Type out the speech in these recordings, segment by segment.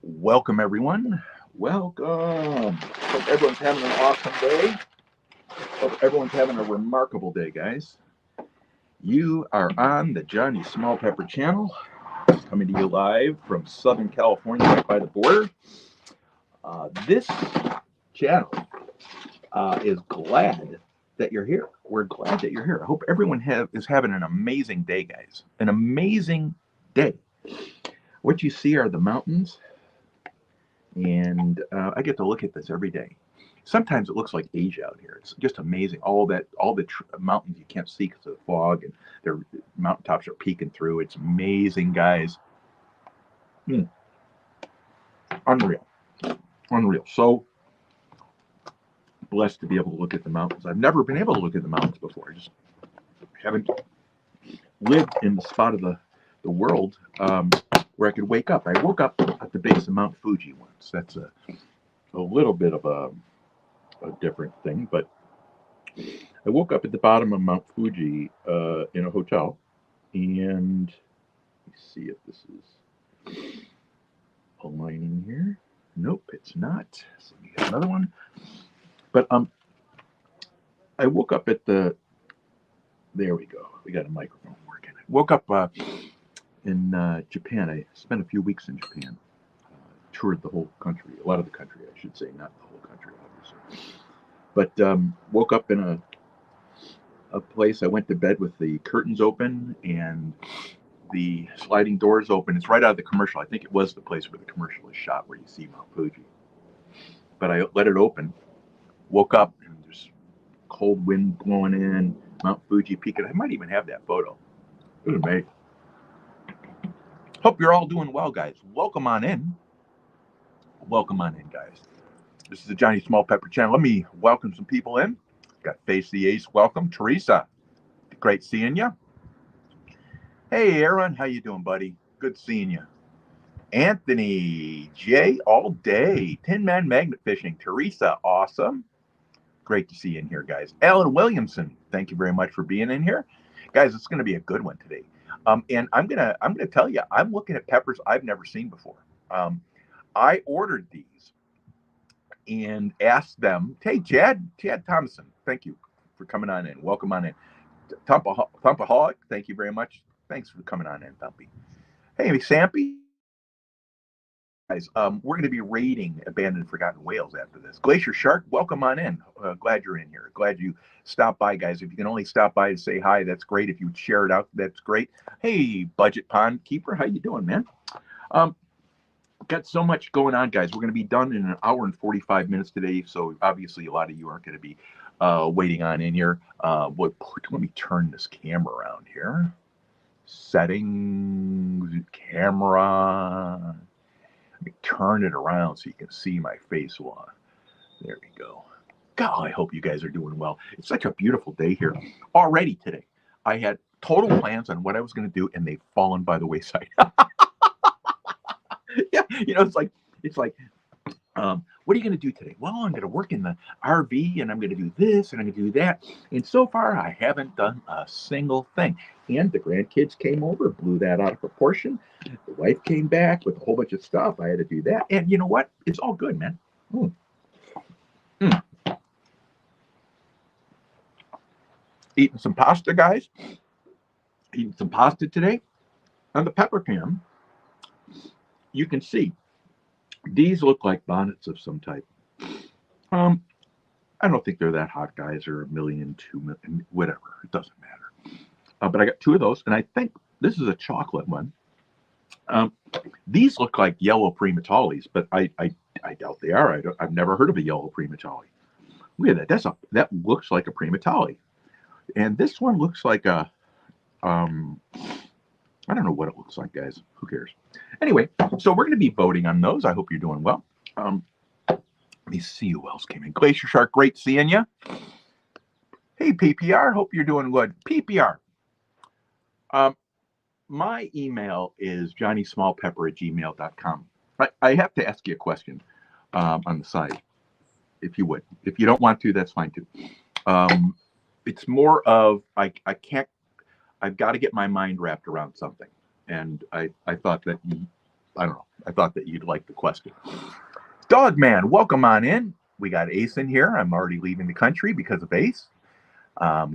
Welcome, everyone. Welcome. Hope everyone's having an awesome day. Hope everyone's having a remarkable day, guys. You are on the Johnny Small Pepper channel, coming to you live from Southern California, right by the border. This channel is glad that you're here. We're glad that you're here. I hope everyone is having an amazing day, guys. An amazing day. What you see are the mountains, and I get to look at this every day. Sometimes it looks like Asia out here. It's just amazing. All the mountains you can't see because of the fog, and their mountaintops are peeking through. It's amazing, guys. Mm, unreal, unreal. So blessed to be able to look at the mountains. I've never been able to look at the mountains before. I just haven't lived in the spot of the world where I could wake up. I woke up at the base of Mount Fuji once. That's a little bit of a different thing, but I woke up at the bottom of Mount Fuji in a hotel, and let me see if this is aligning here. Nope, it's not. So let me get another one. But I woke up at the. There we go. We got a microphone working. I woke up in Japan. I spent a few weeks in Japan. Toured the whole country, a lot of the country, I should say, not the whole country, obviously. But woke up in a place. I went to bed with the curtains open and the sliding doors open. It's right out of the commercial. I think it was the place where the commercial is shot, where you see Mount Fuji. But I let it open, woke up, and there's cold wind blowing in, Mount Fuji peak. I might even have that photo. It was amazing. Hope you're all doing well, guys. Welcome on in. Welcome on in, guys. This is the Johnny Small Pepper channel. Let me welcome some people in. Got Face the Ace. Welcome, Teresa. Great seeing you. Hey, Aaron, how you doing, buddy? Good seeing you. Anthony, Jay, all day. Tin Man Magnet Fishing. Teresa, awesome. Great to see you in here, guys. Alan Williamson, thank you very much for being in here, guys. It's going to be a good one today. And I'm gonna tell you, I'm looking at peppers I've never seen before. I ordered these and asked them, hey, Chad Thomason, thank you for coming on in. Welcome on in. Thumpaholic, thank you very much. Thanks for coming on in, Thumpy. Hey, Sampy. Guys, we're going to be raiding abandoned and forgotten whales after this. Glacier Shark, welcome on in. Glad you're in here. Glad you stopped by, guys. If you can only stop by and say hi, that's great. If you would share it out, that's great. Hey, Budget Pond Keeper, how you doing, man? Got so much going on, guys. We're going to be done in an hour and 45 minutes today, so obviously a lot of you aren't going to be waiting on in here. Let me turn this camera around here. Settings, camera. Let me turn it around so you can see my face. There we go. God, I hope you guys are doing well. It's such a beautiful day here already today. I had total plans on what I was going to do, and they've fallen by the wayside. Yeah, it's like, what are you going to do today? Well, I'm going to work in the RV, and I'm going to do this, and I'm going to do that. And so far, I haven't done a single thing. And the grandkids came over, blew that out of proportion. The wife came back with a whole bunch of stuff. I had to do that. And you know what? It's all good, man. Mm. Mm. Eating some pasta, guys. Eating some pasta today. On the pepper pan, you can see these look like bonnets of some type. I don't think they're that hot, guys, or a million, 2 million, whatever. It doesn't matter. But I got two of those, and I think this is a chocolate one. These look like yellow primatalis, but I doubt they are. I've never heard of a yellow primatali. Look at that. That looks like a primatali, and this one looks like a I don't know what it looks like, guys. Who cares? Anyway, so we're going to be voting on those. I hope you're doing well. Let me see who else came in. Glacier Shark, great seeing you. Hey, PPR, hope you're doing good. PPR. My email is johnnysmallpepper@gmail.com. I have to ask you a question on the side, if you would. If you don't want to, that's fine too. It's more of I can't. I've got to get my mind wrapped around something, and I thought that I don't know. I thought that you'd like the question. Dog Man, welcome on in. We got Ace in here. I'm already leaving the country because of Ace.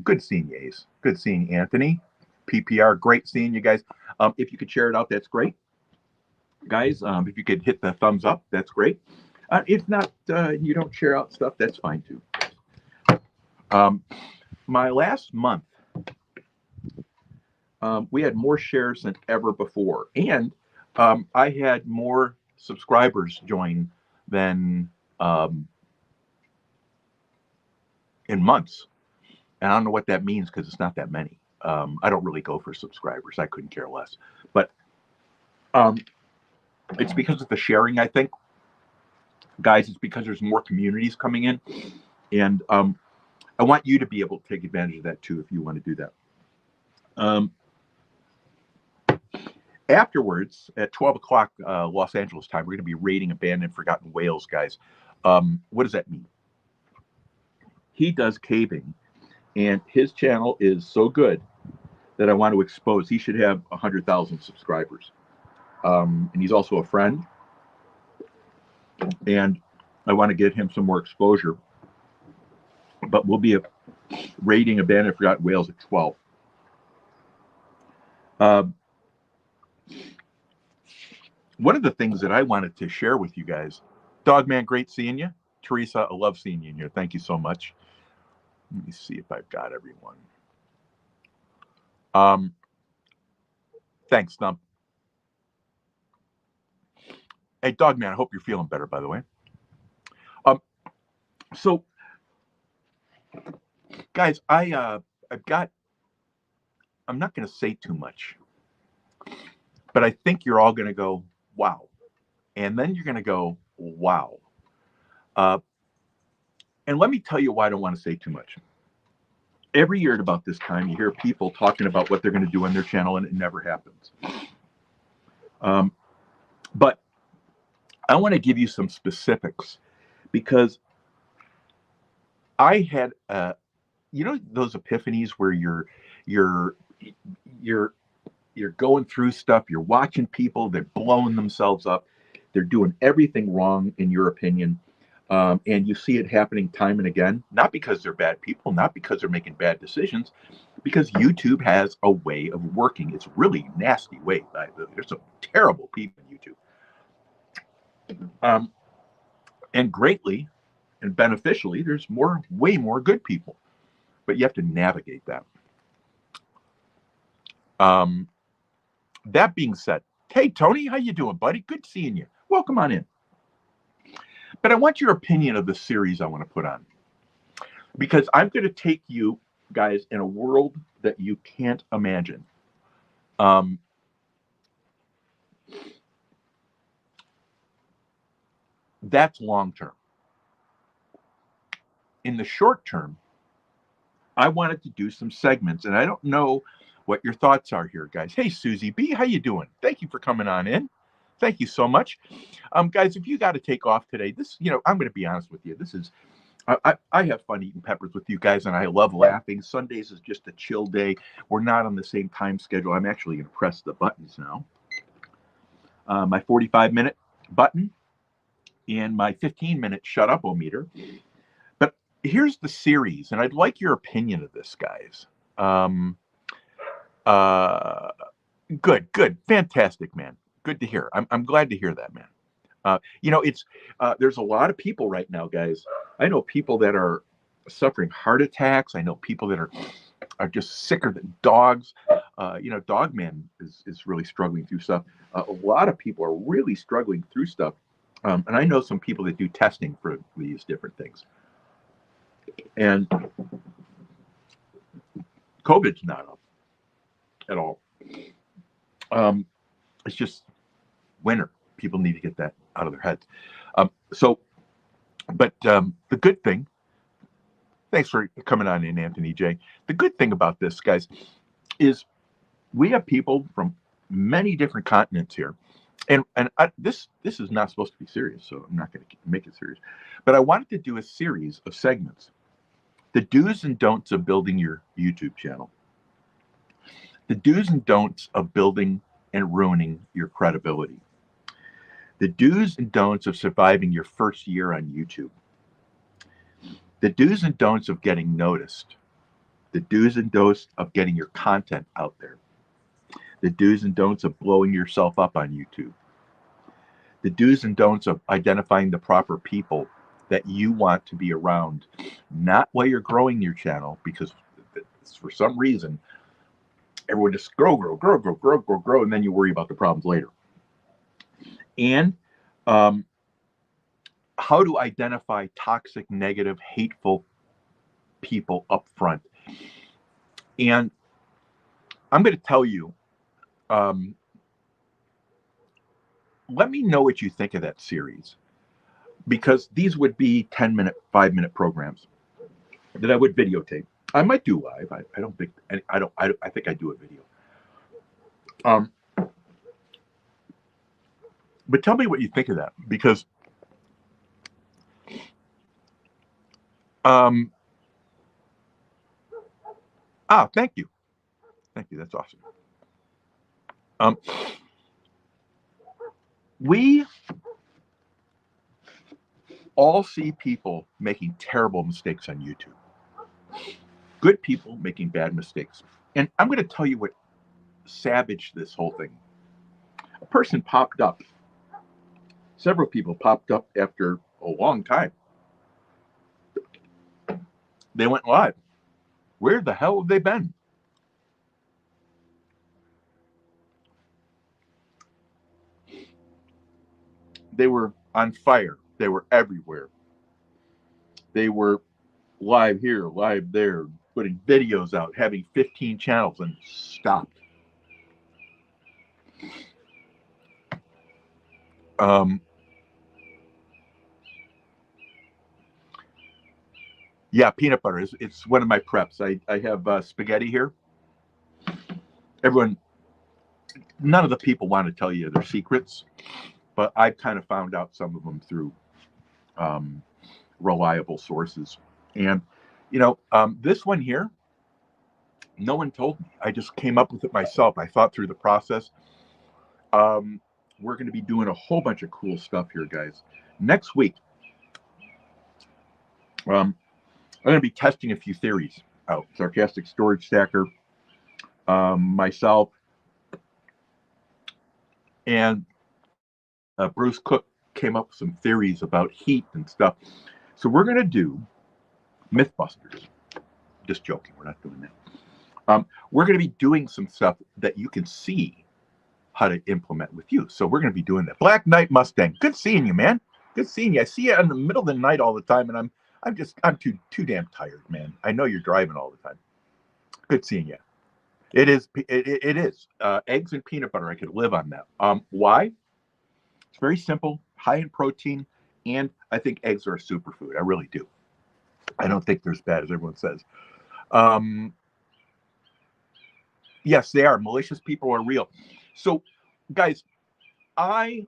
Good seeing you, Ace. Good seeing you, Anthony. PPR, great seeing you guys. If you could share it out, that's great. Guys, if you could hit the thumbs up, that's great. If not, you don't share out stuff, that's fine too. My last month, we had more shares than ever before. And I had more subscribers join than in months. And I don't know what that means because it's not that many. I don't really go for subscribers. I couldn't care less. But it's because of the sharing, I think. Guys, it's because there's more communities coming in. And I want you to be able to take advantage of that too if you want to do that. Afterwards, at 12 o'clock Los Angeles time, we're going to be rating abandoned forgotten whales, guys. What does that mean? He does caving, and his channel is so good that I want to expose. He should have 100,000 subscribers. And he's also a friend. And I want to get him some more exposure. But we'll be rating abandoned forgotten whales at 12. One of the things that I wanted to share with you guys, Dogman, great seeing you. Teresa, I love seeing you in here. Thank you so much. Let me see if I've got everyone. Thanks, Stump. Hey, Dogman, I hope you're feeling better, by the way. So, guys, I'm not going to say too much, but I think you're all going to go, wow. And then you're going to go, wow. And let me tell you why I don't want to say too much. Every year at about this time, you hear people talking about what they're going to do on their channel, and it never happens. But I want to give you some specifics because I had, you know, those epiphanies where you're going through stuff, you're watching people, they're blowing themselves up, they're doing everything wrong in your opinion. And you see it happening time and again, not because they're bad people, not because they're making bad decisions, because YouTube has a way of working. It's really nasty way. There's some terrible people in YouTube. And greatly and beneficially, there's way more good people. But you have to navigate that. That being said, hey, Tony, how you doing, buddy? Good seeing you. Welcome on in. But I want your opinion of the series I want to put on. Because I'm going to take you guys in a world that you can't imagine. That's long term. In the short term, I wanted to do some segments, and I don't know what your thoughts are here, guys. Hey, Susie B, how you doing? Thank you for coming on in. Thank you so much. Guys, if you got to take off today, this, you know, I'm going to be honest with you. This is, I have fun eating peppers with you guys, and I love laughing. Sundays is just a chill day. We're not on the same time schedule. I'm actually going to press the buttons now. My 45-minute button and my 15-minute shut-up-o-meter. But here's the series, and I'd like your opinion of this, guys. Good. Fantastic, man. Good to hear. I'm glad to hear that, man. You know, it's there's a lot of people right now, guys. I know people that are suffering heart attacks. I know people that are just sicker than dogs. You know, Dogman is really struggling through stuff. A lot of people are really struggling through stuff. And I know some people that do testing for these different things. And COVID's not up at all. It's just winter. People need to get that out of their heads. But the good thing, thanks for coming on in, Anthony J. The good thing about this, guys, is we have people from many different continents here. And this is not supposed to be serious, so I'm not going to make it serious. But I wanted to do a series of segments. The do's and don'ts of building your YouTube channel. The do's and don'ts of building and ruining your credibility. The do's and don'ts of surviving your first year on YouTube. The do's and don'ts of getting noticed. The do's and don'ts of getting your content out there. The do's and don'ts of blowing yourself up on YouTube. The do's and don'ts of identifying the proper people that you want to be around, not while you're growing your channel, because for some reason, everyone just grow, and then you worry about the problems later. And how to identify toxic, negative, hateful people up front. And I'm going to tell you, let me know what you think of that series, because these would be 10-minute, 5-minute programs that I would videotape. I might do live. I don't think I think I do a video. But tell me what you think of that, because thank you. That's awesome. We all see people making terrible mistakes on YouTube. Good people making bad mistakes. And I'm going to tell you what savaged this whole thing. A person popped up. Several people popped up after a long time. They went live. Where the hell have they been? They were on fire. They were everywhere. They were live here, live there, putting videos out, having 15 channels, and stopped. Yeah, peanut butter. It's one of my preps. I have spaghetti here. Everyone, none of the people want to tell you their secrets, but I've kind of found out some of them through reliable sources. And, this one here, no one told me. I just came up with it myself. I thought through the process. We're going to be doing a whole bunch of cool stuff here, guys. Next week, I'm going to be testing a few theories out. Sarcastic Storage Stacker, myself, and Bruce Cook came up with some theories about heat and stuff. So we're going to do Mythbusters. Just joking. We're not doing that. We're going to be doing some stuff that you can see how to implement with you. So we're going to be doing that. Black Knight Mustang. Good seeing you, man. Good seeing you. I see you in the middle of the night all the time, and I'm too damn tired, man. I know you're driving all the time. Good seeing you. It is eggs and peanut butter. I could live on that. Why? It's very simple, high in protein, and I think eggs are a superfood. I really do. I don't think they're as bad as everyone says. Yes, they are. Malicious people are real. So, guys, I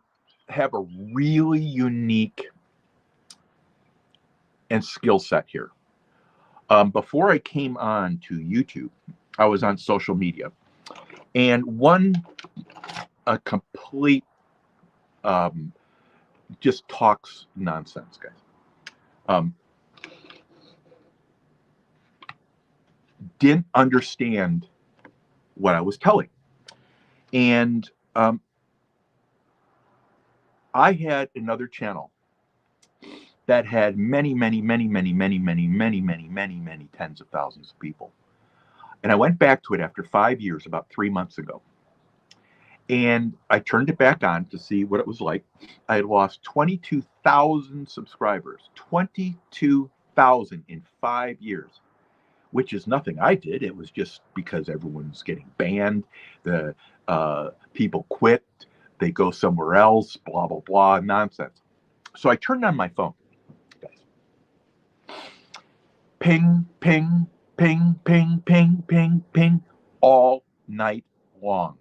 have a really unique and skill set here. Before I came on to YouTube, I was on social media, and a complete just talks nonsense, guys. Didn't understand what I was telling, and I had another channel that had many tens of thousands of people. And I went back to it after 5 years, about 3 months ago. And I turned it back on to see what it was like. I had lost 22,000 subscribers, 22,000 in 5 years, which is nothing I did. It was just because everyone's getting banned. The people quit. They go somewhere else, blah, blah, blah, nonsense. So I turned on my phone. Ping, ping, ping, ping, ping, ping, ping, all night long.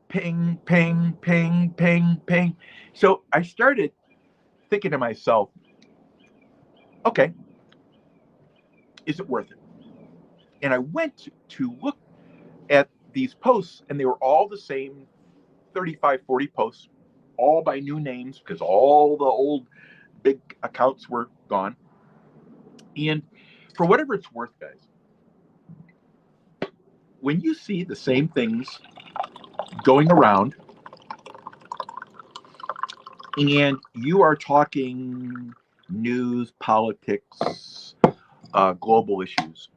Ping, ping, ping, ping, ping. So I started thinking to myself, okay, is it worth it? And I went to look at these posts, and they were all the same 35, 40 posts. all by new names because all the old big accounts were gone. And for whatever it's worth, guys, when you see the same things going around and you are talking news, politics, global issues,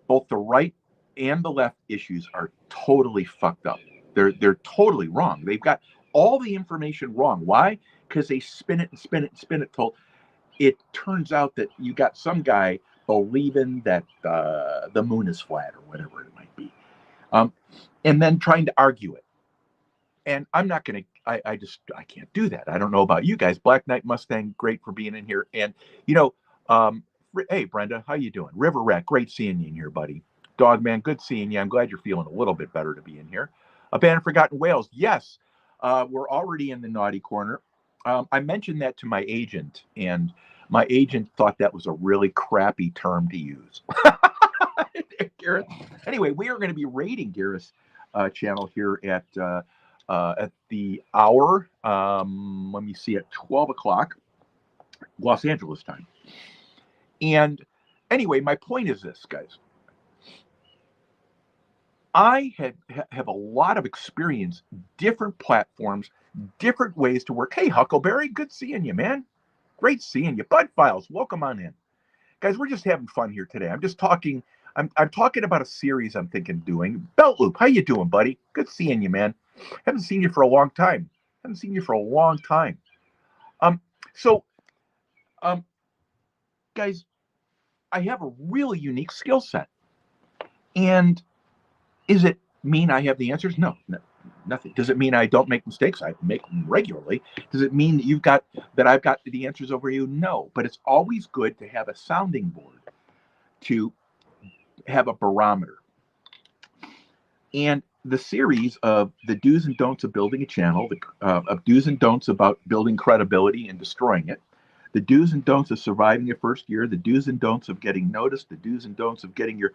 both the right and the left issues are totally fucked up. They're totally wrong. They've got all the information wrong. Why? Because they spin it and spin it and spin it till it turns out that you got some guy believing that the moon is flat or whatever it might be, and then trying to argue it. And I'm not going to. I can't do that. I don't know about you guys. Black Knight Mustang, great for being in here. And you know, hey Brenda, how you doing? River Rat, great seeing you in here, buddy. Dog Man, good seeing you. I'm glad you're feeling a little bit better to be in here. A Band of Forgotten Whales, yes, we're already in the naughty corner. I mentioned that to my agent, and my agent thought that was a really crappy term to use. Gareth. Anyway, we are going to be rating Gareth's channel here at the hour. Let me see, at 12 o'clock Los Angeles time. And anyway, my point is this, guys. I have a lot of experience, different platforms, different ways to work. Hey, Huckleberry, good seeing you, man. Great seeing you. Bud Files, welcome on in. Guys, we're just having fun here today. I'm just talking. I'm talking about a series I'm thinking of doing. Belt Loop, how you doing, buddy? Good seeing you, man. Haven't seen you for a long time. So, guys, I have a really unique skill set. And is it mean I have the answers? No, nothing. Does it mean I don't make mistakes? I make them regularly. Does it mean that I've got the answers over you? No, but it's always good to have a sounding board, to have a barometer. And the series of the do's and don'ts of building a channel, of do's and don'ts about building credibility and destroying it, the do's and don'ts of surviving your first year, the do's and don'ts of getting noticed, the do's and don'ts of getting your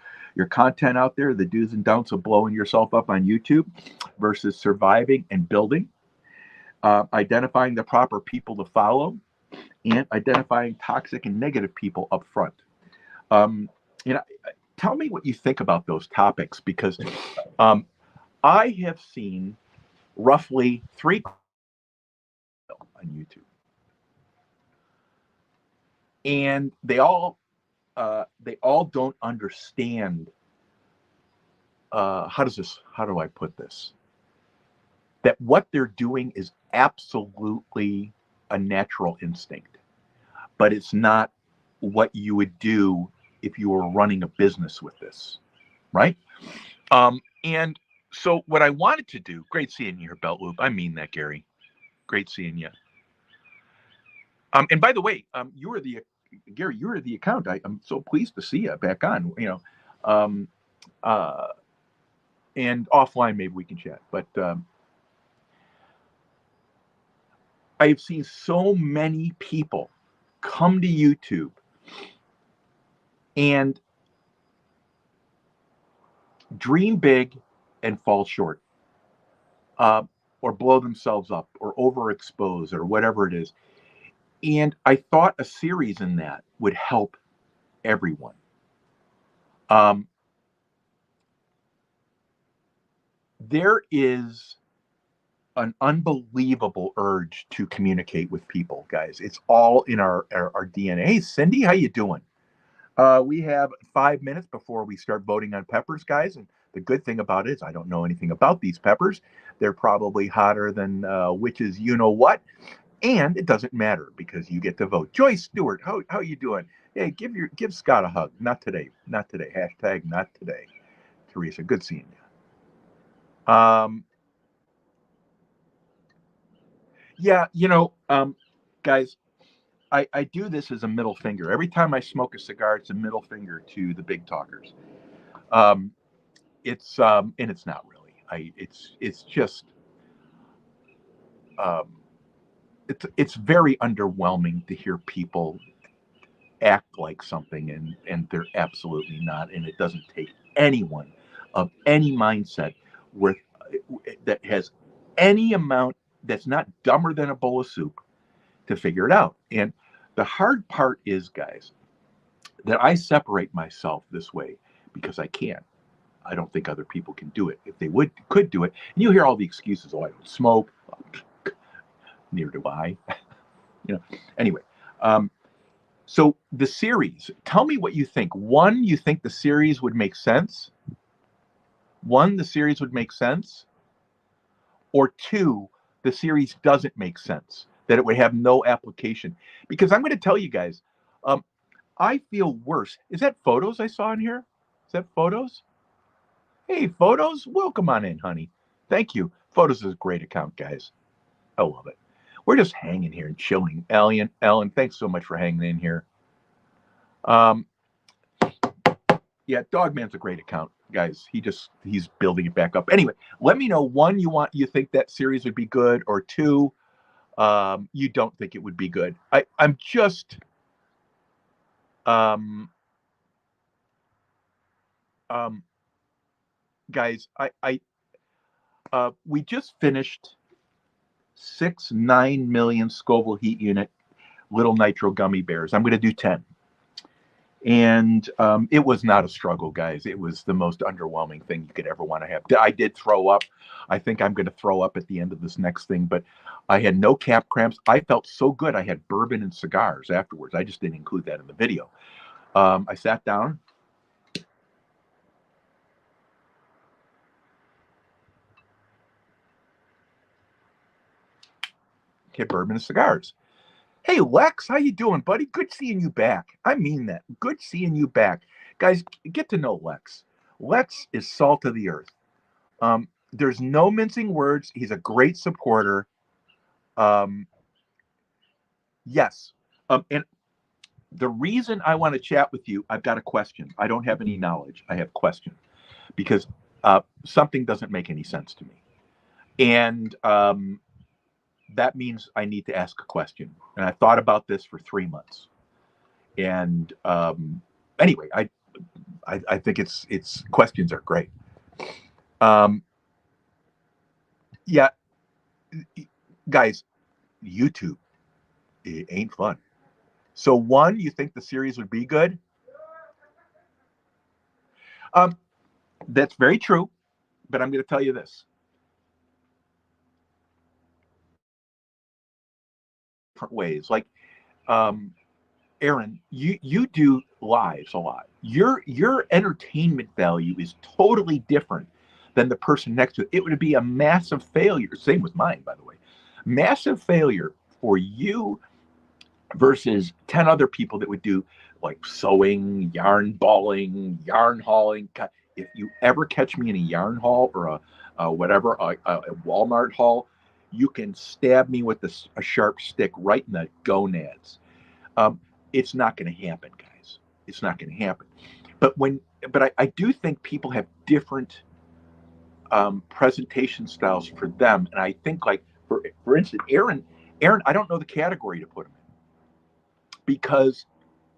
content out there, the do's and don'ts of blowing yourself up on YouTube versus surviving and building, identifying the proper people to follow, and identifying toxic and negative people up front. Tell me what you think about those topics, because I have seen roughly 3 on YouTube. And they all don't understand how do I put this? That what they're doing is absolutely a natural instinct, but it's not what you would do if you were running a business with this, right? And so what I wanted to do, great seeing you here, Belt Loop. I mean that, Gary. Great seeing you. And by the way, Gary, you were the account. I'm so pleased to see you back on. And offline maybe we can chat. But I've seen so many people come to YouTube and dream big and fall short, or blow themselves up, or overexpose, or whatever it is. And I thought a series in that would help everyone. There is an unbelievable urge to communicate with people, guys. It's all in our DNA. Hey, Cindy, how you doing? We have 5 minutes before we start voting on peppers, guys. And the good thing about it is I don't know anything about these peppers. They're probably hotter than witches, you know what. And it doesn't matter because you get to vote. Joyce Stewart, how you doing? Hey, give Scott a hug. Not today. Hashtag not today. Teresa, good seeing you. Yeah, guys, I do this as a middle finger. Every time I smoke a cigar, it's a middle finger to the big talkers. And it's not really. It's just it's very underwhelming to hear people act like something and they're absolutely not. And it doesn't take anyone of any mindset that has any amount that's not dumber than a bowl of soup to figure it out. And the hard part is, guys, that I separate myself this way because I can. I don't think other people can do it. If they could do it, and you hear all the excuses, oh, I don't smoke, neither do I. Anyway, so the series, tell me what you think. One, you think the series would make sense? The series would make sense? Or two, the series doesn't make sense, that it would have no application? Because I'm going to tell you guys, I feel worse. Is that photos I saw in here? Is that photos? Hey, photos, welcome on in, honey. Thank you. Photos is a great account, guys. I love it. We're just hanging here and chilling. Ellen, thanks so much for hanging in here. Yeah, Dogman's a great account, guys. He's building it back up. Anyway, let me know, one, you think that series would be good, or two, you don't think it would be good. I'm just guys, we just finished 9 million Scoville heat unit little nitro gummy bears. I'm going to do 10. And it was not a struggle, guys. It was the most underwhelming thing you could ever want to have. I did throw up. I think I'm going to throw up at the end of this next thing, but I had no calf cramps. I felt so good. I had bourbon and cigars afterwards. I just didn't include that in the video. I sat down. Okay, bourbon and cigars. Hey, Lex, how you doing, buddy? Good seeing you back. I mean that. Good seeing you back. Guys, get to know Lex. Lex is salt of the earth. There's no mincing words. He's a great supporter. Yes. And the reason I want to chat with you, I've got a question. I don't have any knowledge. I have a question because something doesn't make any sense to me. And that means I need to ask a question. And I thought about this for 3 months. And anyway, I think it's questions are great. Yeah, guys, YouTube, it ain't fun. So one, you think the series would be good? That's very true, but I'm going to tell you this. Different ways, like Aaron, you do lives a lot. Your entertainment value is totally different than the person next to it. It would be a massive failure. Same with mine, by the way. Massive failure for you versus 10 other people that would do like sewing, yarn balling, yarn hauling. If you ever catch me in a yarn haul or a Walmart haul, you can stab me with a sharp stick right in the gonads. It's not going to happen, guys. It's not going to happen. But I do think people have different presentation styles for them, and I think, like for instance, Aaron, I don't know the category to put him in, because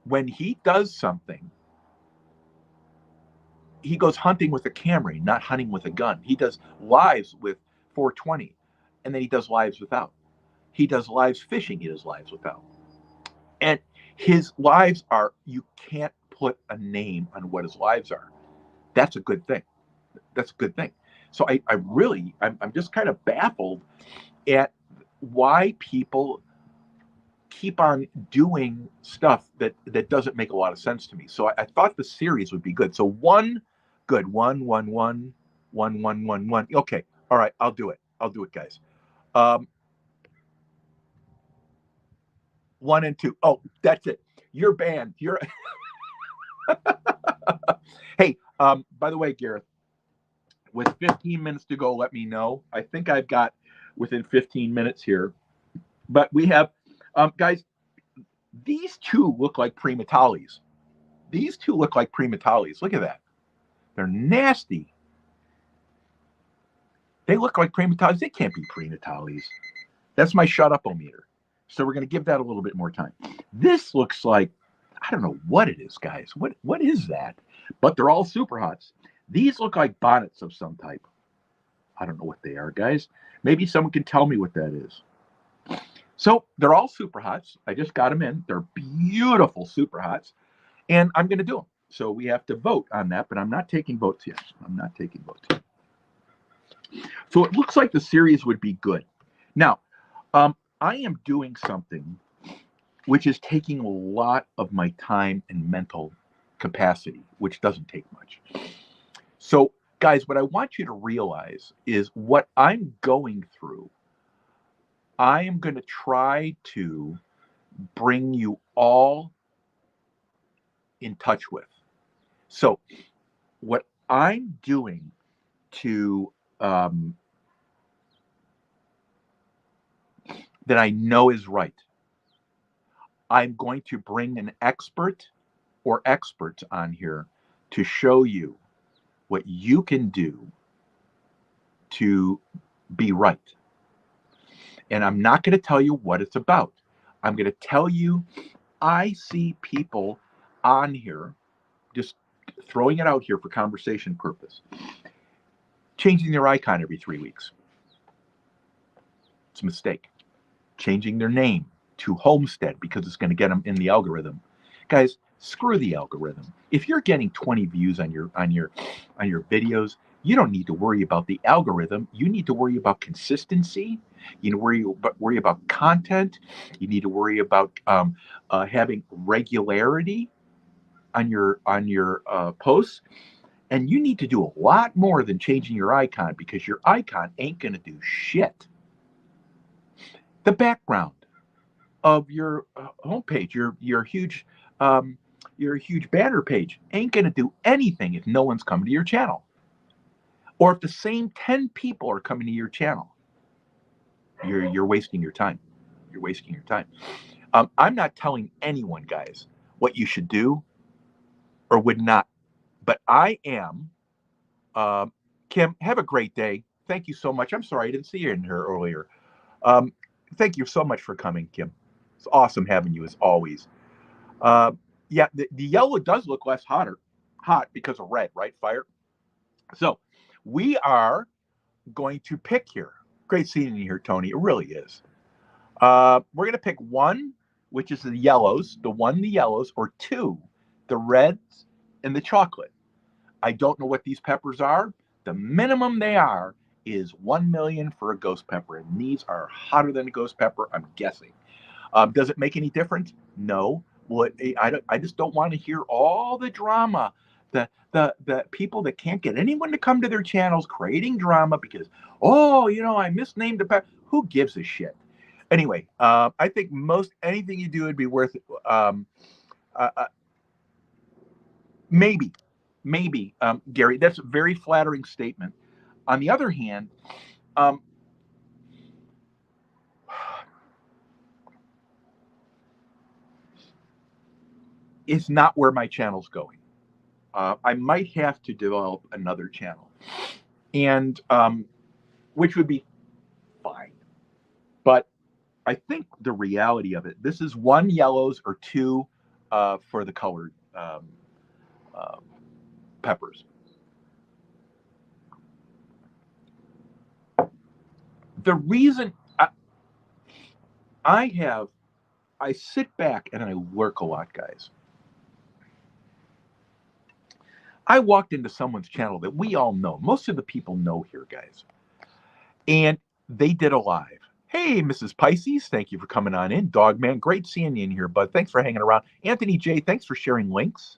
when he does something, he goes hunting with a Camry, not hunting with a gun. He does lives with 420, and then he does lives without. He does lives fishing. He does lives without. And his lives are, you can't put a name on what his lives are. That's a good thing. That's a good thing. So I'm just kind of baffled at why people keep on doing stuff that doesn't make a lot of sense to me. So I thought the series would be good. So one, good, 1, 1, 1, 1, 1, 1, 1. Okay, all right, I'll do it, guys. 1 and 2. Oh, that's it. You're banned. You're. Hey, by the way, Gareth, with 15 minutes to go, let me know. I think I've got within 15 minutes here, but we have, guys, these two look like primatalis. These two look like primatalis. Look at that. They're nasty. They look like primatalis. They can't be primatalis. That's my shut up-o-meter. So we're going to give that a little bit more time. This looks like, I don't know what it is, guys. What is that? But they're all Superhots. These look like bonnets of some type. I don't know what they are, guys. Maybe someone can tell me what that is. So they're all Superhots. I just got them in. They're beautiful Superhots, and I'm going to do them. So we have to vote on that, but I'm not taking votes yet. I'm not taking votes yet. So it looks like the series would be good. Now, I am doing something which is taking a lot of my time and mental capacity, which doesn't take much. So, guys, what I want you to realize is what I'm going through, I am going to try to bring you all in touch with. So, what I'm doing to that I know is right, I'm going to bring an expert or experts on here to show you what you can do to be right. And I'm not going to tell you what it's about. I'm going to tell you, I see people on here, just throwing it out here for conversation purpose, changing their icon every 3 weeks. It's a mistake. Changing their name to Homestead because it's going to get them in the algorithm. Guys, screw the algorithm. If you're getting 20 views on your videos, you don't need to worry about the algorithm. You need to worry about consistency. You need to worry about content. You need to worry about having regularity on your posts. And you need to do a lot more than changing your icon, because your icon ain't going to do shit. The background of your homepage, your huge banner page, ain't going to do anything if no one's coming to your channel, or if the same 10 people are coming to your channel. You're wasting your time. You're wasting your time. I'm not telling anyone, guys, what you should do or would not, but I am. Kim, have a great day. Thank you so much. I'm sorry I didn't see you in here earlier. Thank you so much for coming, Kim. It's awesome having you as always. Yeah, the yellow does look less hot because of red, right? Fire. So we are going to pick here. Great seeing you here, Tony. It really is. We're going to pick one, which is the yellows, the yellows, or two, the reds and the chocolate. I don't know what these peppers are. The minimum they are is 1 million for a ghost pepper, and these are hotter than a ghost pepper, I'm guessing. Does it make any difference? No. Well, I just don't want to hear all the drama. The people that can't get anyone to come to their channels creating drama because, I misnamed the pepper. Who gives a shit? Anyway, I think most anything you do would be worth it. Maybe, Gary, that's a very flattering statement. On the other hand, it's not where my channel's going. I might have to develop another channel, and which would be fine. But I think the reality of it, this is 1 yellows or 2 for the colored peppers. The reason I sit back and I work a lot, guys. I walked into someone's channel that we all know. Most of the people know here, guys. And they did a live. Hey, Mrs. Pisces, thank you for coming on in. Dogman, great seeing you in here, bud. Thanks for hanging around. Anthony J, thanks for sharing links.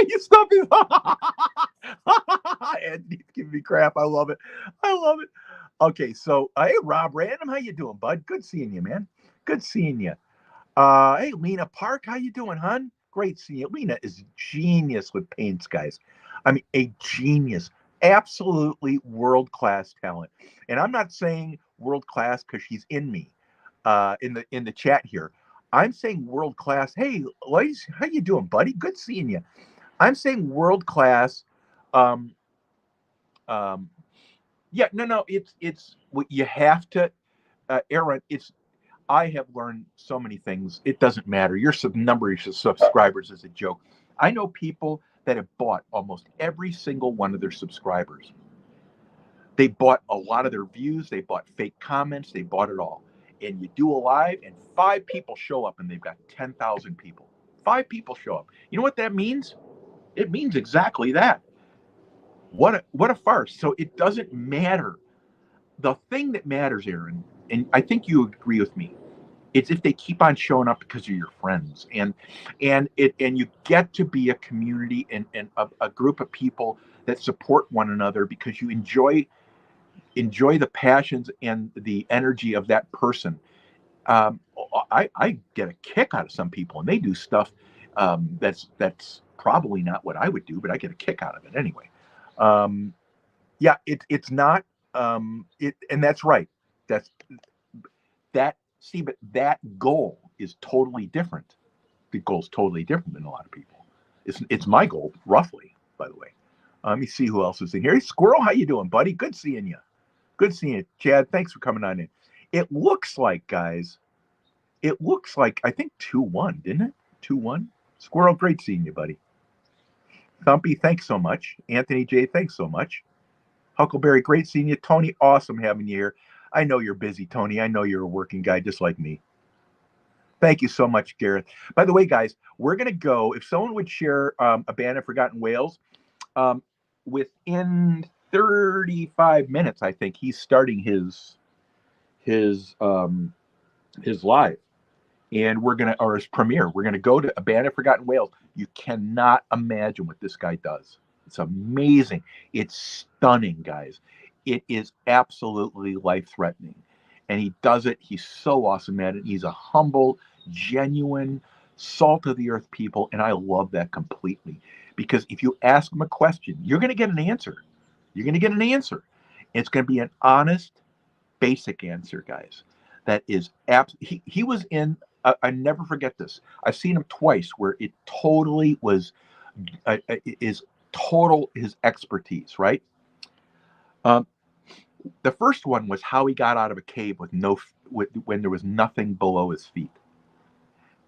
You stop me. Anthony's giving me crap. I love it. Okay, so hey, Rob Random, how you doing, bud? Good seeing you, man. Good seeing you. Hey, Lena Park, how you doing, hon? Great seeing you. Lena is genius with paints, guys. I mean, a genius. Absolutely world-class talent. And I'm not saying world-class because she's in me, in the chat here. I'm saying world-class. Hey, ladies, how you doing, buddy? Good seeing you. I'm saying world-class. Yeah, no, it's what you have to, Aaron. I have learned so many things. It doesn't matter. Your number of subscribers is a joke. I know people that have bought almost every single one of their subscribers. They bought a lot of their views. They bought fake comments. They bought it all. And you do a live, and 5 people show up, and they've got 10,000 people. 5 people show up. You know what that means? It means exactly that. What a farce. So it doesn't matter. The thing that matters, Aaron, and I think you agree with me, it's if they keep on showing up because of your friends, and you get to be a community and a group of people that support one another because you enjoy the passions and the energy of that person. I get a kick out of some people, and they do stuff that's probably not what I would do, but I get a kick out of it anyway. Yeah, it's not and that's right. That's that. See, but that goal is totally different. The goal's totally different than a lot of people. It's my goal, roughly, by the way. Let me see who else is in here. Hey, Squirrel, how you doing, buddy? Good seeing you. Good seeing you. Chad, thanks for coming on in. It looks like, guys, I think 2-1, didn't it? 2-1. Squirrel, great seeing you, buddy. Thumpy, thanks so much. Anthony J, thanks so much. Huckleberry, great seeing you. Tony, awesome having you here. I know you're busy, Tony. I know you're a working guy just like me. Thank you so much, Gareth. By the way, guys, we're going to go, if someone would share a Band of Forgotten Whales, within 35 minutes, I think he's starting his live. And we're going to, or his premiere, we're going to go to a Band of Forgotten Whales. You cannot imagine what this guy does. It's amazing. It's stunning, guys. It is absolutely life-threatening. And he does it. He's so awesome at it. He's a humble, genuine, salt-of-the-earth people. And I love that completely. Because if you ask him a question, you're going to get an answer. You're going to get an answer. It's going to be an honest, basic answer, guys. That is he was in, I never forget this. I've seen him twice where it totally was, his expertise, right? The first one was how he got out of a cave when there was nothing below his feet.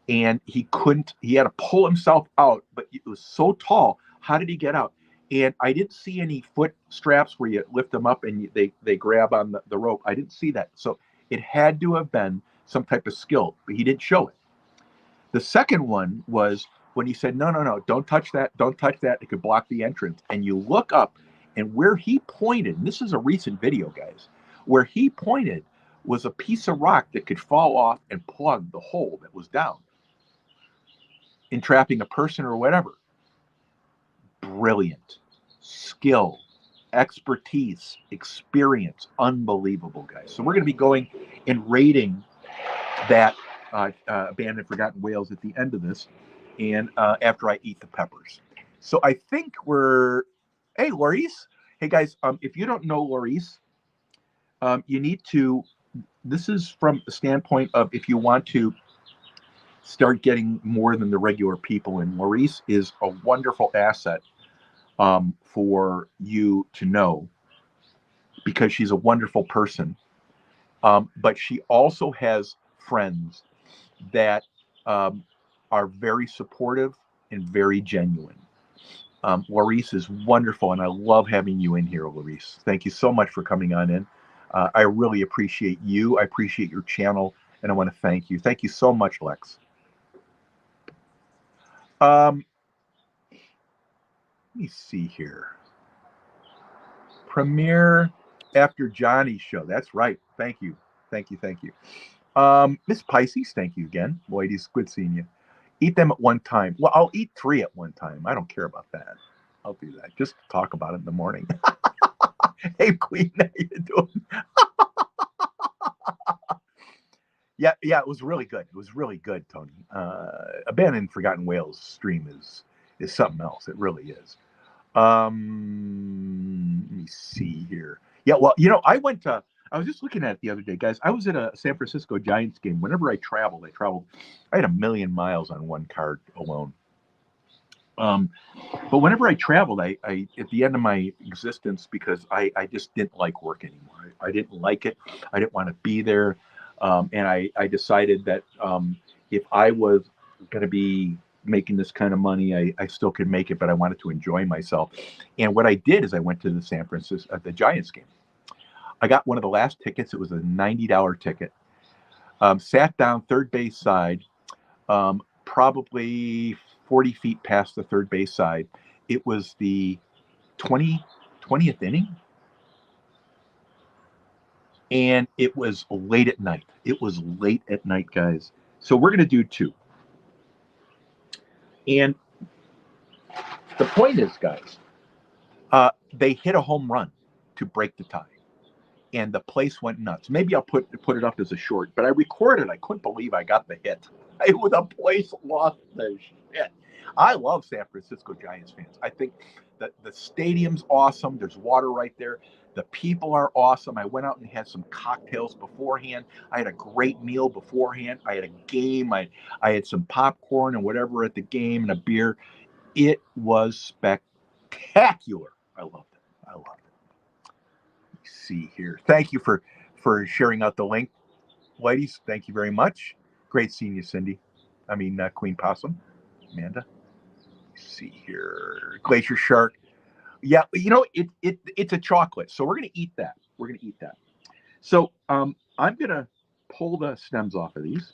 And he had to pull himself out, but it was so tall. How did he get out? And I didn't see any foot straps where you lift them up and they grab on the rope. I didn't see that. So it had to have been some type of skill, but he didn't show it. The second one was when he said, no, don't touch that. Don't touch that. It could block the entrance. And you look up, and where he pointed, and this is a recent video, guys, where he pointed was a piece of rock that could fall off and plug the hole that was down, entrapping a person or whatever. Brilliant. Skill, expertise, experience, unbelievable, guys. So we're going to be going and rating that Band of Forgotten Whales at the end of this, and after I eat the peppers. So I think hey, Laurice. Hey, guys, if you don't know Laurice, you need to, this is from the standpoint of if you want to start getting more than the regular people, and Laurice is a wonderful asset for you to know because she's a wonderful person. But she also has friends that are very supportive and very genuine. Laurice is wonderful, and I love having you in here, Laurice. Thank you so much for coming on in. I really appreciate you. I appreciate your channel, and I want to thank you. Thank you so much, Lex. Let me see here. Premiere after Johnny's show. That's right. Thank you. Thank you. Thank you. Miss Pisces, thank you again. Ladies, good seeing you. Eat them at one time. Well, I'll eat 3 at one time. I don't care about that. I'll do that. Just talk about it in the morning. Hey, Queen, how you doing? Yeah, it was really good. It was really good, Tony. Abandoned Forgotten Whales stream is something else. It really is. Let me see here. Yeah, well, I was just looking at it the other day, guys. I was at a San Francisco Giants game. Whenever I traveled, I had 1 million miles on one card alone. But whenever I traveled, I at the end of my existence, because I just didn't like work anymore. I didn't like it. I didn't want to be there. And I decided that if I was going to be making this kind of money, I still could make it, but I wanted to enjoy myself. And what I did is I went to the San Francisco the Giants game. I got one of the last tickets. It was a $90 ticket. Sat down third base side, probably 40 feet past the third base side. It was the 20th inning. And it was late at night. It was late at night, guys. So we're going to do two. And the point is, guys, they hit a home run to break the tie. And the place went nuts. Maybe I'll put it up as a short, but I recorded. I couldn't believe I got the hit. The place lost the shit. I love San Francisco Giants fans. I think that the stadium's awesome. There's water right there. The people are awesome. I went out and had some cocktails beforehand. I had a great meal beforehand. I had a game. I had some popcorn and whatever at the game and a beer. It was spectacular. I loved it. I loved it. See here. Thank you for sharing out the link, ladies. Thank you very much. Great seeing you, Cindy. Queen Possum, Amanda. See here, Glacier Shark. Yeah, it's a chocolate, so we're gonna eat that. So I'm gonna pull the stems off of these.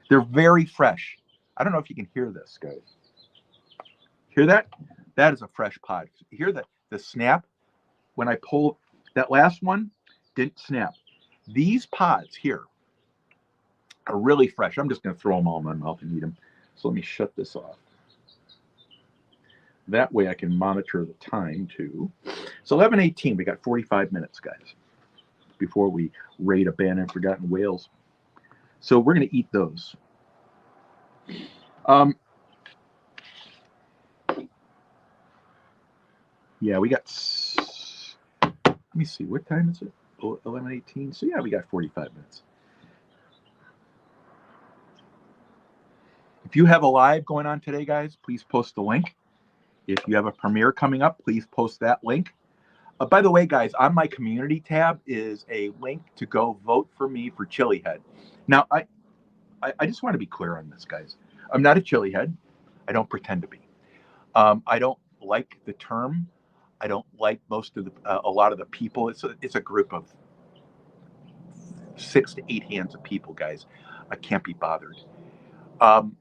They're very fresh. I don't know if you can hear this, guys. Hear that? That is a fresh pod. You hear the snap when I pull. That last one didn't snap. These pods here are really fresh. I'm just going to throw them all in my mouth and eat them. So let me shut this off. That way I can monitor the time too. So 11:18, we got 45 minutes, guys, before we raid a Banned and Forgotten Whales. So we're going to eat those. Yeah, we got... Let me see, what time is it? 11:18. So yeah, we got 45 minutes. If you have a live going on today, guys, please post the link. If you have a premiere coming up, please post that link. By the way, guys, on my community tab is a link to go vote for me for Chili Head. Now, I just want to be clear on this, guys. I'm not a chili head. I don't pretend to be. I don't like the term. I don't like a lot of the people. It's a group of 6 to 8 hands of people, guys. I can't be bothered. And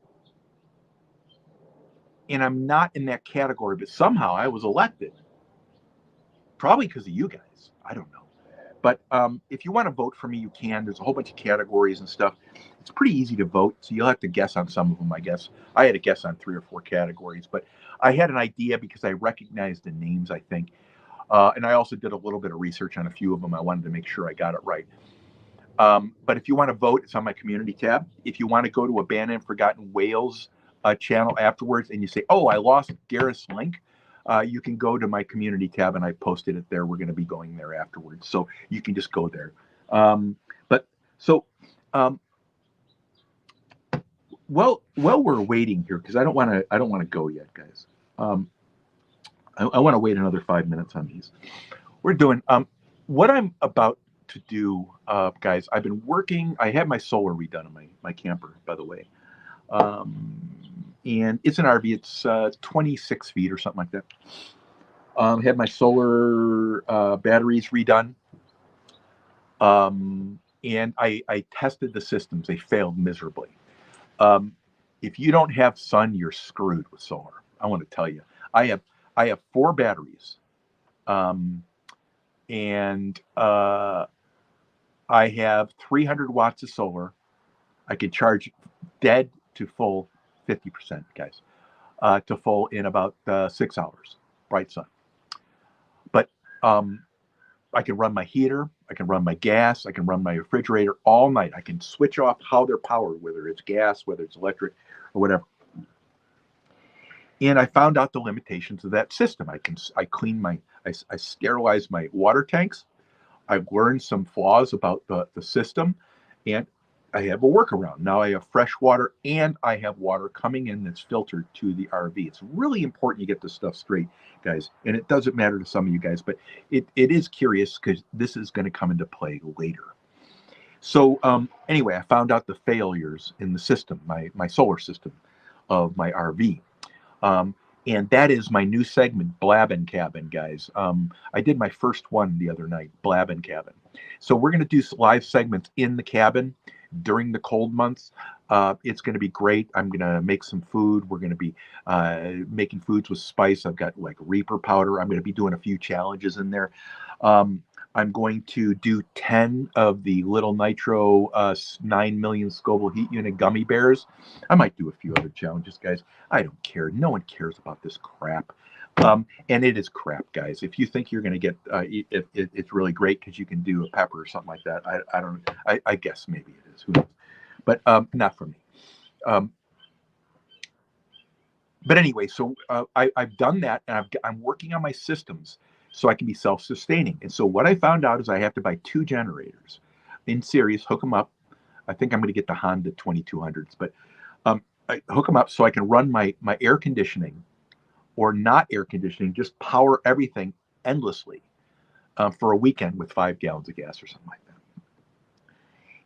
I'm not in that category, but somehow I was elected. Probably because of you guys. I don't know. But if you want to vote for me, you can. There's a whole bunch of categories and stuff. It's pretty easy to vote, so you'll have to guess on some of them, I guess. I had to guess on 3 or 4 categories, but I had an idea because I recognized the names, I think. And I also did a little bit of research on a few of them. I wanted to make sure I got it right. But if you want to vote, it's on my community tab. If you want to go to a Banned and Forgotten Whales channel afterwards and you say, oh, I lost Gareth's link, you can go to my community tab and I posted it there. We're going to be going there afterwards. So you can just go there. Well, we're waiting here because I don't want to go yet, guys. I want to wait another 5 minutes on these. We're doing what I'm about to do, guys. I've been working. I had my solar redone on my camper, by the way, and it's an RV. It's 26 feet or something like that. Had my solar batteries redone, and I tested the systems. They failed miserably. If you don't have sun, you're screwed with solar. I want to tell you, I have 4 batteries, and I have 300 watts of solar. I can charge dead to full 50%, guys, to full in about 6 hours, bright sun. But I can run my heater, I can run my gas, I can run my refrigerator all night. I can switch off how they're powered, whether it's gas, whether it's electric, or whatever. And I found out the limitations of that system. I sterilize my water tanks. I've learned some flaws about the system, and I have a workaround. Now I have fresh water, and I have water coming in that's filtered to the RV. It's really important you get this stuff straight, guys. And it doesn't matter to some of you guys, but it is curious because this is going to come into play later. So anyway, I found out the failures in the system, my solar system. of my RV. And that is my new segment, Blabbin' Cabin, guys. I did my first one the other night, Blabbin' Cabin. So we're going to do live segments in the cabin during the cold months. It's going to be great. I'm going to make some food. We're going to be making foods with spice. I've got like Reaper powder. I'm going to be doing a few challenges in there. I'm going to do 10 of the little nitro 9 million Scoville heat unit gummy bears. I might do a few other challenges, guys. I don't care. No one cares about this crap. And it is crap, guys. If you think you're going to get, it's really great because you can do a pepper or something like that. I don't. I guess maybe it is. Who knows? But not for me. But anyway, so I've done that, and I'm working on my systems so I can be self-sustaining. And so what I found out is I have to buy 2 generators in series, hook them up. I think I'm going to get the Honda 2200s, but I hook them up so I can run my air conditioning or not air conditioning, just power everything endlessly for a weekend with 5 gallons of gas or something like that.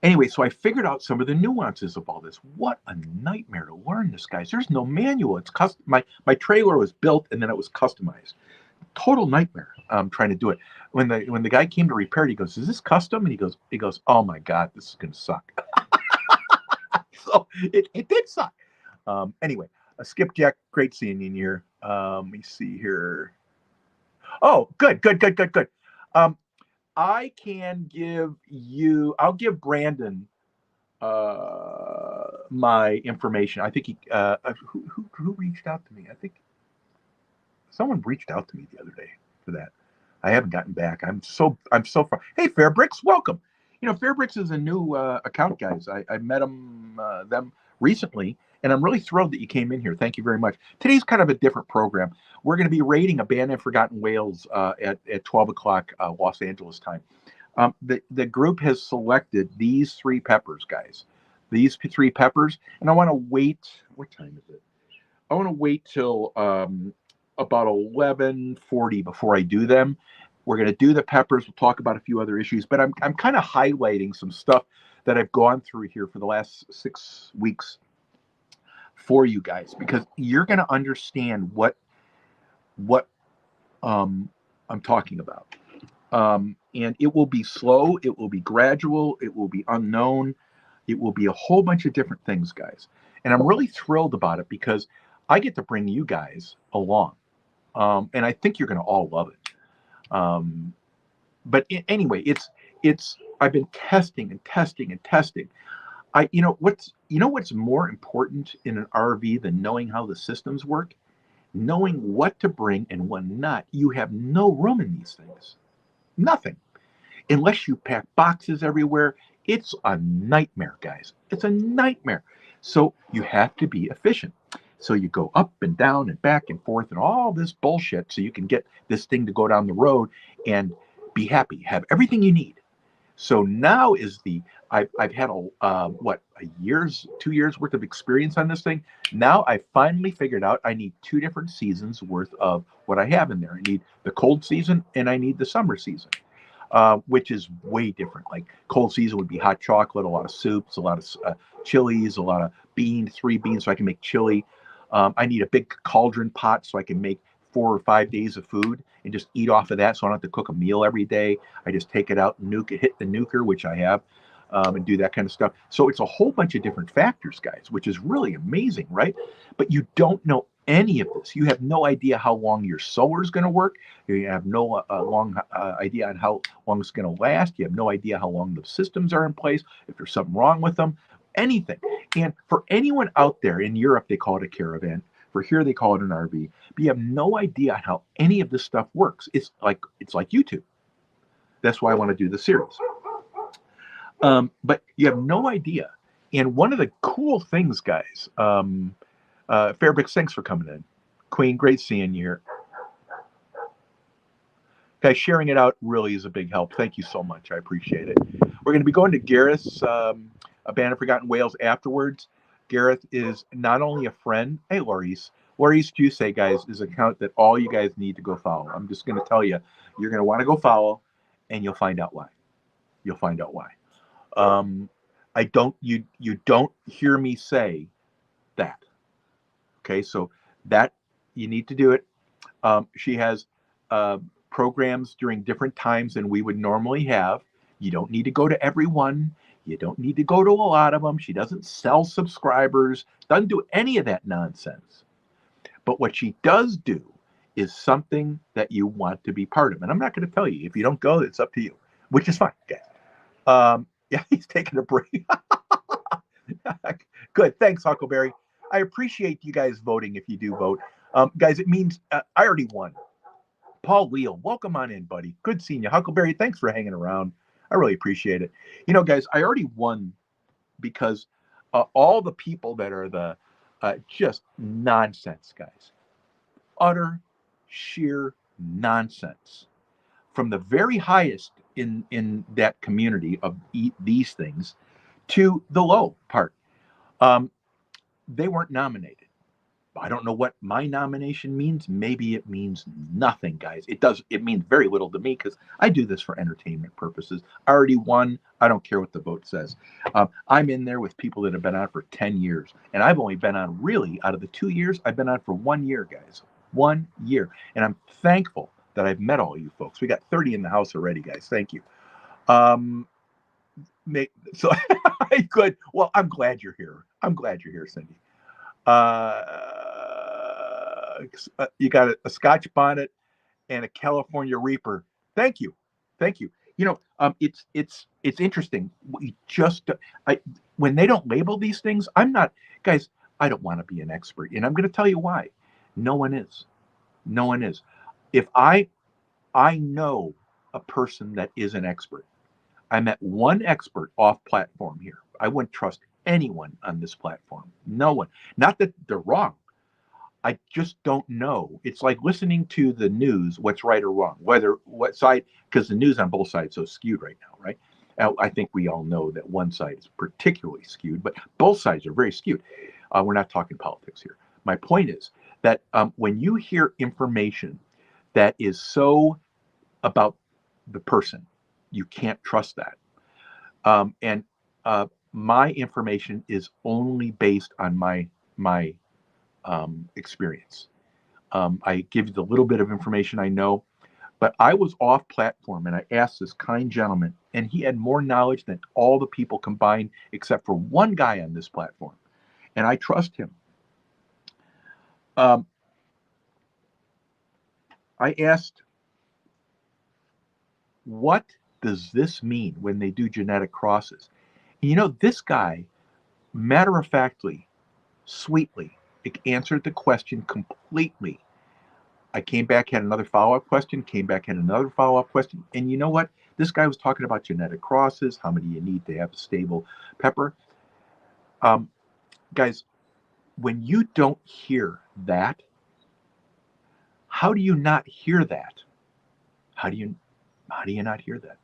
Anyway, so I figured out some of the nuances of all this. What a nightmare to learn this, guys. There's no manual. It's custom. My trailer was built and then it was customized. Total nightmare trying to do it. When the guy came to repair it, he goes, "Is this custom?" And he goes, "Oh my God, this is gonna suck." So it did suck. Anyway, Skipjack, great seeing you in here. Let me see here. Oh, good. I can give you. I'll give Brandon my information. I think he who reached out to me. I think someone reached out to me the other day for that. I haven't gotten back. I'm so far. Hey, Fairbricks, welcome. You know, Fairbricks is a new account, guys. I met them recently, and I'm really thrilled that you came in here. Thank you very much. Today's kind of a different program. We're going to be rating a band in Forgotten Wales at 12 o'clock Los Angeles time. The group has selected these 3 peppers, guys. These 3 peppers, and I want to wait. What time is it? I want to wait till about 11:40 before I do them. We're going to do the peppers. We'll talk about a few other issues, but I'm kind of highlighting some stuff that I've gone through here for the last 6 weeks for you guys, because you're going to understand what I'm talking about. And it will be slow. It will be gradual. It will be unknown. It will be a whole bunch of different things, guys. And I'm really thrilled about it because I get to bring you guys along. And I think you're going to all love it. But anyway, I've been testing and testing and testing. You know what's more important in an RV than knowing how the systems work? Knowing what to bring and what not. You have no room in these things. Nothing. Unless you pack boxes everywhere, it's a nightmare, guys. It's a nightmare. So you have to be efficient. So you go up and down and back and forth and all this bullshit so you can get this thing to go down the road and be happy, have everything you need. So now is I've had a 2 years worth of experience on this thing. Now I finally figured out I need 2 different seasons worth of what I have in there. I need the cold season and I need the summer season, which is way different. Like cold season would be hot chocolate, a lot of soups, a lot of chilies, a lot of 3 beans so I can make chili. I need a big cauldron pot so I can make 4 or 5 days of food and just eat off of that, so I don't have to cook a meal every day. I just take it out, nuke it, hit the nuker, which I have, and do that kind of stuff. So it's a whole bunch of different factors, guys, which is really amazing, right? But you don't know any of this. You have no idea how long your solar is going to work. You have no idea on how long it's going to last. You have no idea how long the systems are in place, if there's something wrong with them, anything. And for anyone out there, in Europe, they call it a caravan. For here, they call it an RV. But you have no idea how any of this stuff works. It's like YouTube. That's why I want to do the series. But you have no idea. And one of the cool things, guys, Fairbricks, thanks for coming in. Queen, great seeing you here. Guys, sharing it out really is a big help. Thank you so much. I appreciate it. We're going to be going to Gareth's A Band of Forgotten Wales afterwards. Gareth is not only a friend. Hey, Laurice Juice, guys, is an account that all you guys need to go follow. I'm just going to tell you, you're going to want to go follow, and you'll find out why. You'll find out why. You don't hear me say that. Okay, so that you need to do it. She has programs during different times than we would normally have. You don't need to go to every one. You don't need to go to a lot of them. She doesn't sell subscribers, doesn't do any of that nonsense. But what she does do is something that you want to be part of. And I'm not going to tell you. If you don't go, it's up to you, which is fine. Okay. Yeah, he's taking a break. Good. Thanks, Huckleberry. I appreciate you guys voting if you do vote. Guys, it means I already won. Paul Wheel, welcome on in, buddy. Good seeing you. Huckleberry, thanks for hanging around. I really appreciate it. You know, guys, I already won because all the people that are the just nonsense guys, utter, sheer nonsense, from the very highest in that community of these things to the low part. They weren't nominated. I don't know what my nomination means. Maybe it means nothing, guys. It means very little to me because I do this for entertainment purposes. I already won. I don't care what the vote says. I'm in there with people that have been on for 10 years. And I've only been on, really, out of the 2 years, I've been on for 1 year, guys. 1 year. And I'm thankful that I've met all you folks. We got 30 in the house already, guys. Thank you. So good. Well, I'm glad you're here. I'm glad you're here, Cindy. You got a Scotch bonnet and a California Reaper. Thank you. You know, it's interesting. When they don't label these things, I'm not, guys. I don't want to be an expert, and I'm going to tell you why. No one is. If I know a person that is an expert. I met one expert off platform here. I wouldn't trust anyone on this platform. No one. Not that they're wrong. I just don't know. It's like listening to the news, what's right or wrong, what side, because the news on both sides is so skewed right now, right? I think we all know that one side is particularly skewed, but both sides are very skewed. We're not talking politics here. My point is that when you hear information that is so about the person, you can't trust that. And my information is only based on my experience. I give you the little bit of information I know, but I was off platform and I asked this kind gentleman, and he had more knowledge than all the people combined, except for one guy on this platform, and I trust him. I asked, what does this mean when they do genetic crosses? And you know, this guy, matter-of-factly, sweetly, answered the question completely. I came back, had another follow-up question, and you know what? This guy was talking about genetic crosses, how many you need to have a stable pepper. Guys, when you don't hear that, how do you not hear that? How do you not hear that?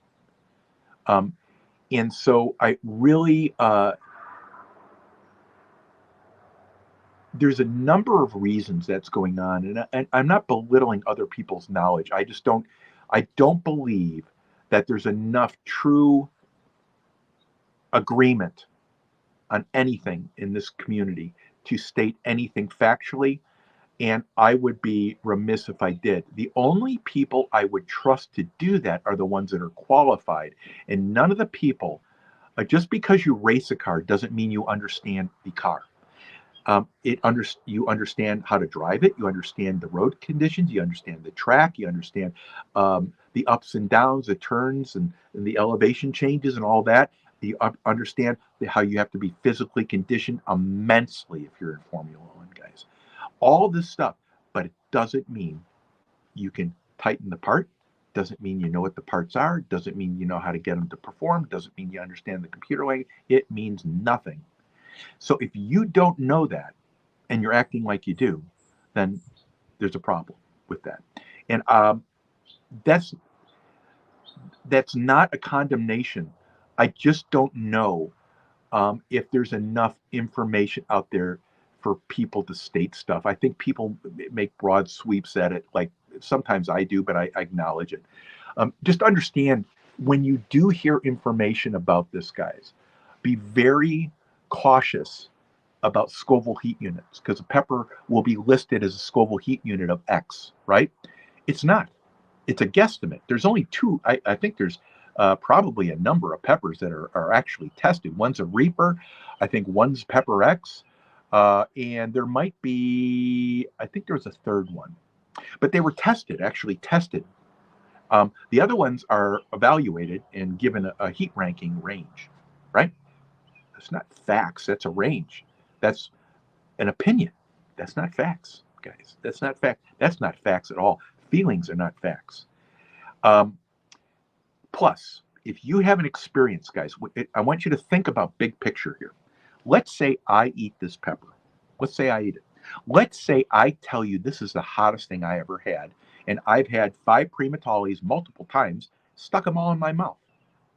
And so I really, there's a number of reasons that's going on, and I'm not belittling other people's knowledge. I don't believe that there's enough true agreement on anything in this community to state anything factually, and I would be remiss if I did. The only people I would trust to do that are the ones that are qualified, and none of the people, just because you race a car doesn't mean you understand the car. You understand how to drive it, you understand the road conditions, you understand the track, you understand the ups and downs, the turns and the elevation changes and all that. You understand how you have to be physically conditioned immensely if you're in Formula One, guys. All this stuff, but it doesn't mean you can tighten the part, doesn't mean you know what the parts are, doesn't mean you know how to get them to perform, doesn't mean you understand the computer language. It means nothing. So if you don't know that and you're acting like you do, then there's a problem with that. And that's not a condemnation. I just don't know if there's enough information out there for people to state stuff. I think people make broad sweeps at it, like sometimes I do, but I acknowledge it. Just understand, when you do hear information about this, guys, be very cautious about Scoville heat units, because a pepper will be listed as a Scoville heat unit of X, right? It's not. It's a guesstimate. There's only two. I think there's probably a number of peppers that are actually tested. One's a Reaper. I think one's Pepper X. And there might be, I think there was a third one. But they were tested, actually tested. The other ones are evaluated and given a heat ranking range, right? That's not facts. That's a range. That's an opinion. That's not facts, guys. That's not fact. That's not facts at all. Feelings are not facts. Plus, if you have an experience, guys, I want you to think about big picture here. Let's say I eat this pepper. Let's say I eat it. Let's say I tell you this is the hottest thing I ever had, and I've had 5 Primatalis multiple times, stuck them all in my mouth.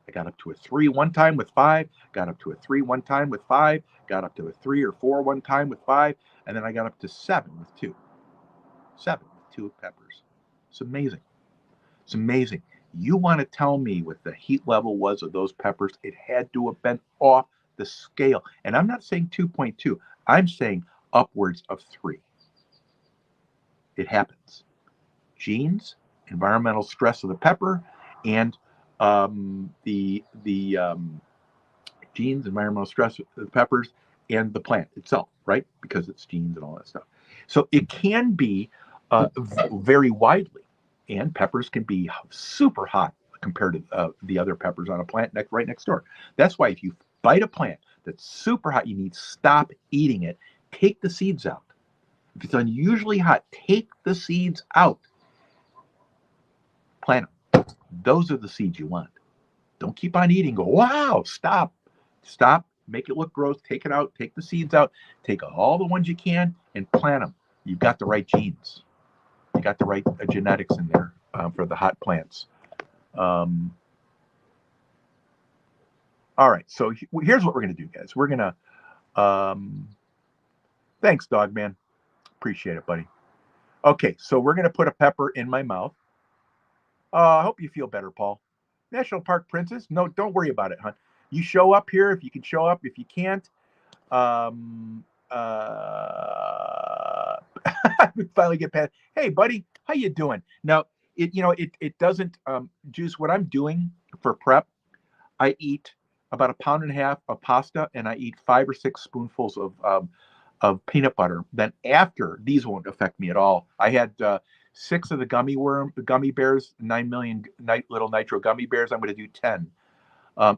I got up to a 3 one time with 5, got up to a 3 one time with 5, got up to a 3 or 4 one time with 5, and then I got up to 7 with 2. 7 with 2 peppers. It's amazing. It's amazing. You want to tell me what the heat level was of those peppers? It had to have been off the scale. And I'm not saying 2.2. I'm saying upwards of 3. It happens. Genes, environmental stress of the pepper, and the genes, environmental stress of the peppers, and the plant itself, right? Because it's genes and all that stuff. So it can be very widely, and peppers can be super hot compared to the other peppers on a plant right next door. That's why if you bite a plant that's super hot, you need to stop eating it. Take the seeds out. If it's unusually hot, take the seeds out. Plant them. Those are the seeds you want. Don't keep on eating. Go, wow, stop. Stop. Make it look gross. Take it out. Take the seeds out. Take all the ones you can and plant them. You've got the right genes. You got the right genetics in there for the hot plants. All right. So here's what we're going to do, guys. We're going to... thanks, dog man. Appreciate it, buddy. Okay, so we're going to put a pepper in my mouth. I hope you feel better, Paul. National Park Princess? No, don't worry about it, hon. You show up here if you can show up. If you can't, finally get past. Hey, buddy, how you doing? Now, it doesn't Juice. What I'm doing for prep, I eat about 1.5 pounds of pasta, and I eat 5 or 6 spoonfuls of peanut butter. Then after, these won't affect me at all. I had 6 of the gummy bears, 9 million little nitro gummy bears. I'm going to do 10.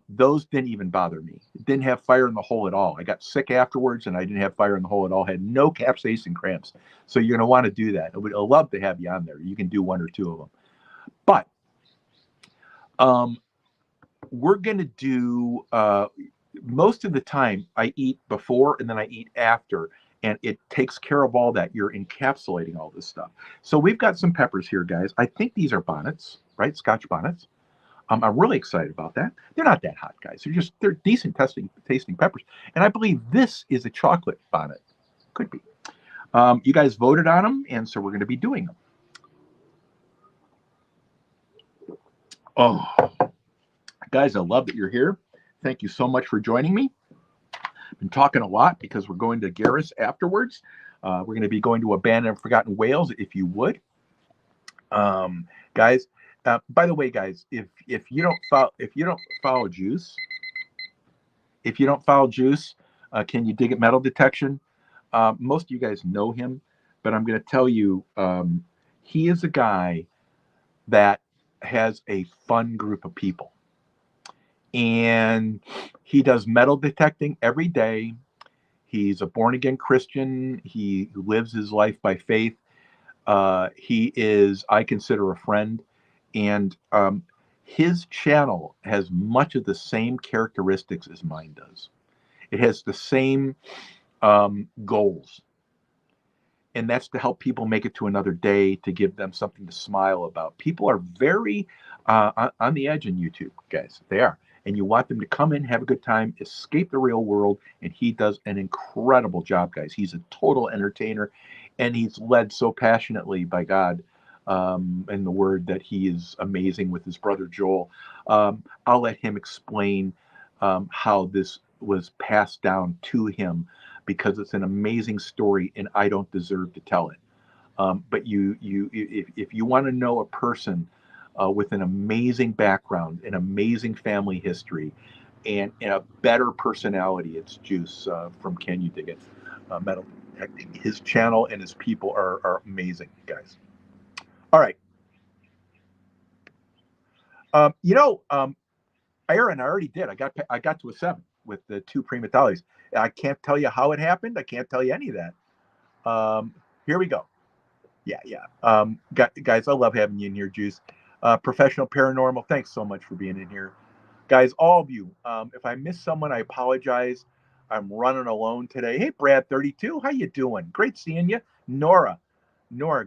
Those didn't even bother me. Didn't have fire in the hole at all. I got sick afterwards, and I didn't have fire in the hole at all. Had no capsaicin cramps. So you're going to want to do that. I'd love to have you on there. You can do 1 or 2 of them. But we're going to do most of the time I eat before and then I eat after, and it takes care of all that. You're encapsulating all this stuff. So we've got some peppers here, guys. I think these are bonnets, right? Scotch bonnets. I'm really excited about that. They're not that hot, guys. They're decent tasting peppers. And I believe this is a chocolate bonnet. Could be. You guys voted on them, and so we're going to be doing them. Oh, guys, I love that you're here. Thank you so much for joining me. I've been talking a lot because we're going to Garris afterwards. We're going to be going to Abandoned and Forgotten Wales, if you would. Guys, by the way, guys, if you don't follow Juice, can you dig at metal detection? Most of you guys know him, but I'm going to tell you, he is a guy that has a fun group of people. And he does metal detecting every day. He's a born-again Christian. He lives his life by faith. He is, I consider, a friend. And his channel has much of the same characteristics as mine does. It has the same goals. And that's to help people make it to another day, to give them something to smile about. People are very on the edge in YouTube, guys. They are. And you want them to come in, have a good time, escape the real world. And he does an incredible job, guys. He's a total entertainer. And he's led so passionately by God in the word that he is amazing with his brother Joel. I'll let him explain how this was passed down to him because it's an amazing story and I don't deserve to tell it. But if you want to know a person with an amazing background, an amazing family history, and a better personality, it's Juice from Can You Dig It? Metal Detecting. His channel and his people are amazing, guys. All right. Aaron, I already did. I got to a 7 with the 2 prima tallies. I can't tell you how it happened. I can't tell you any of that. Here we go. Yeah. Guys, I love having you in here, Juice. Professional Paranormal, thanks so much for being in here. Guys, all of you, if I miss someone, I apologize. I'm running alone today. Hey, Brad32, how you doing? Great seeing you. Nora,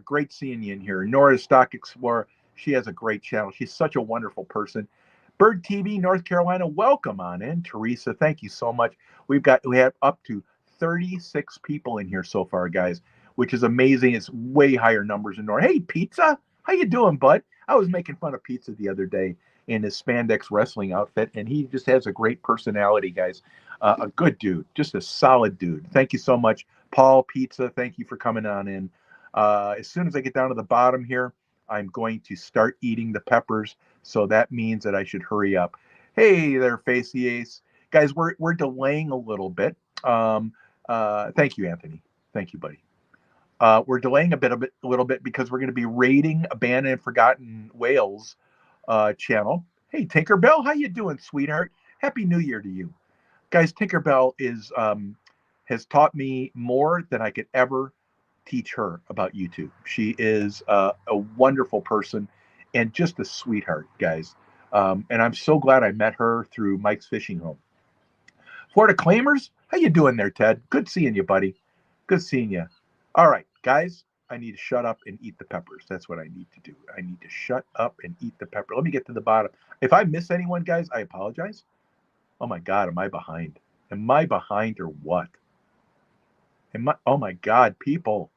great seeing you in here. Nora Stock Explorer, she has a great channel. She's such a wonderful person. Bird TV, North Carolina, welcome on in. Teresa, thank you so much. We have up to 36 people in here so far, guys, which is amazing. It's way higher numbers in Nora. Hey, Pizza, how you doing, bud? I was making fun of Pizza the other day in his spandex wrestling outfit, and he just has a great personality, guys. A good dude, just a solid dude. Thank you so much, Paul Pizza. Thank you for coming on in. As soon as I get down to the bottom here, I'm going to start eating the peppers, so that means that I should hurry up. Hey there, Facey Ace. Guys, we're delaying a little bit. Thank you, Anthony. Thank you, buddy. We're delaying a little bit because we're going to be raiding Abandoned and Forgotten Whales channel. Hey, Tinkerbell, how you doing, sweetheart? Happy New Year to you. Guys, Tinkerbell has taught me more than I could ever teach her about YouTube. She is a wonderful person and just a sweetheart, guys. And I'm so glad I met her through Mike's Fishing Home. Florida Claimers, how you doing there, Ted? Good seeing you, buddy. Good seeing you. All right, guys, I need to shut up and eat the peppers. That's what I need to do. I need to shut up and eat the pepper. Let me get to the bottom. If I miss anyone, guys, I apologize. Oh my God, am I behind? Am I behind or what? Oh my God, people.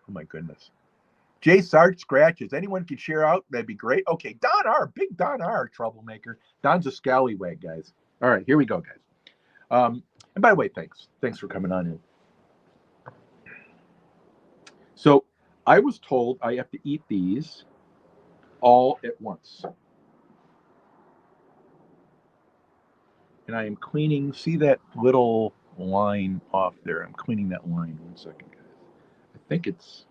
Oh my goodness. Jay Sarge Scratches. Anyone can share out? That'd be great. Okay, Don R. Big Don R. Troublemaker. Don's a scallywag, guys. All right, here we go, guys. And by the way, thanks. Thanks for coming on in. So I was told I have to eat these all at once. And I am cleaning. See that little line off there? I'm cleaning that line. 1 second, guys. I think it's...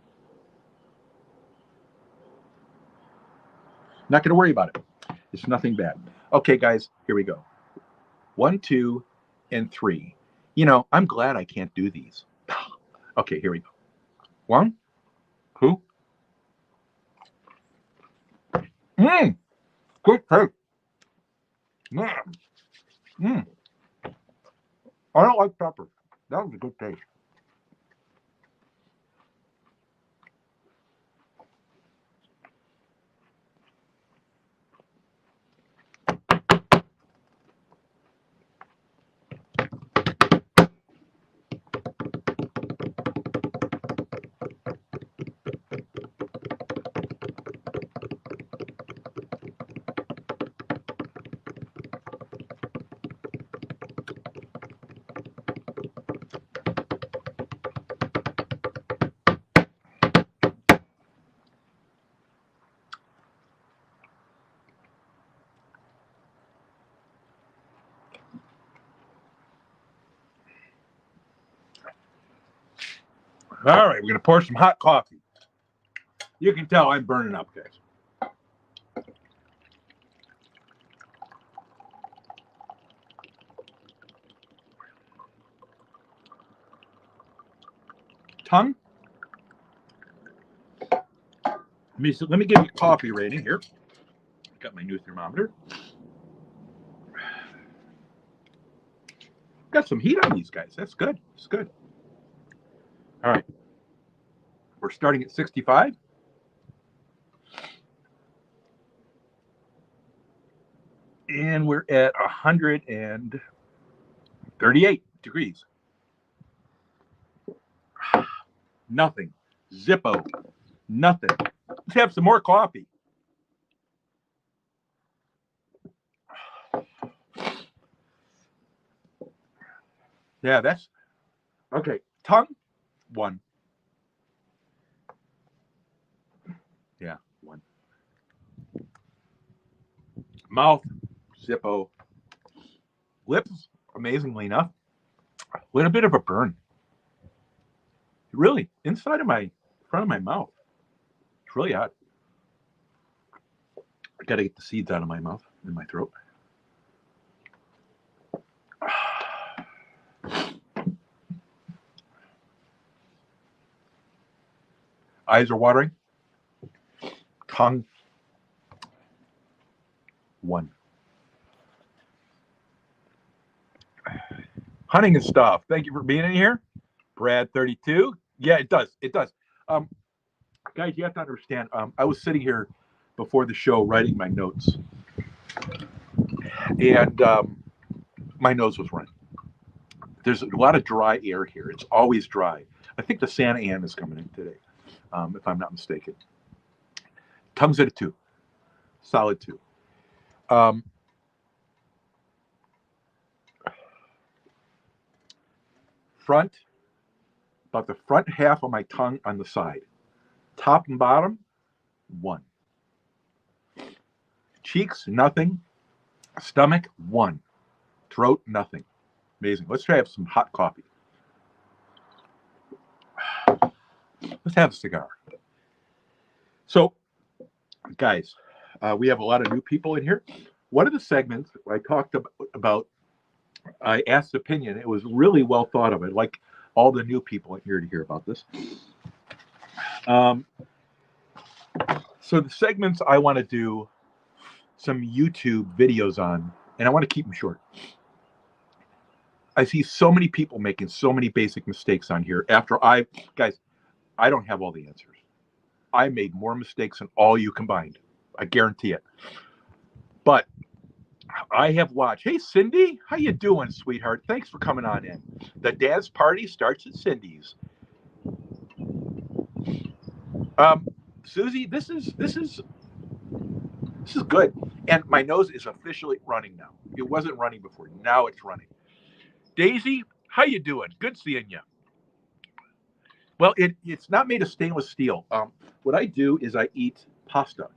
Not going to worry about it. It's nothing bad. Okay, guys, here we go. 1, 2, and 3. You know, I'm glad I can't do these. Okay, here we go. 1, 2. Good taste. I don't like pepper. That was a good taste. All right, we're going to pour some hot coffee. You can tell I'm burning up, guys. Tongue. Let me give you a coffee rating here. Got my new thermometer. Got some heat on these guys. That's good. It's good. All right. We're starting at 65. And we're at 138 degrees. Nothing. Zippo. Nothing. Let's have some more coffee. Yeah, that's okay. Tongue, 1. Yeah, 1. Mouth, Zippo. Lips, amazingly enough, a little bit of a burn. Really, inside of my front of my mouth. It's really odd. I got to get the seeds out of my mouth and my throat. Eyes are watering. Tongue, 1. Hunting and stuff. Thank you for being in here. Brad 32. Yeah, it does. It does. Guys, you have to understand. I was sitting here before the show writing my notes, and my nose was running. There's a lot of dry air here. It's always dry. I think the Santa Ana is coming in today, if I'm not mistaken. Tongue's at a 2. Solid 2. Front, about the front half of my tongue on the side. Top and bottom, 1. Cheeks, nothing. Stomach, 1. Throat, nothing. Amazing. Let's try have some hot coffee. Let's have a cigar. So, guys, we have a lot of new people in here. One of the segments I talked about, I asked opinion. It was really well thought of. I'd like all the new people in here to hear about this. So the segments I want to do some YouTube videos on, and I want to keep them short. I see so many people making so many basic mistakes on here. Guys, I don't have all the answers. I made more mistakes than all you combined. I guarantee it. But I have watched. Hey, Cindy, how you doing, sweetheart? Thanks for coming on in. The dance party starts at Cindy's. Susie, this is good. And my nose is officially running now. It wasn't running before. Now it's running. Daisy, how you doing? Good seeing you. Well, it's not made of stainless steel. What I do is I eat pasta.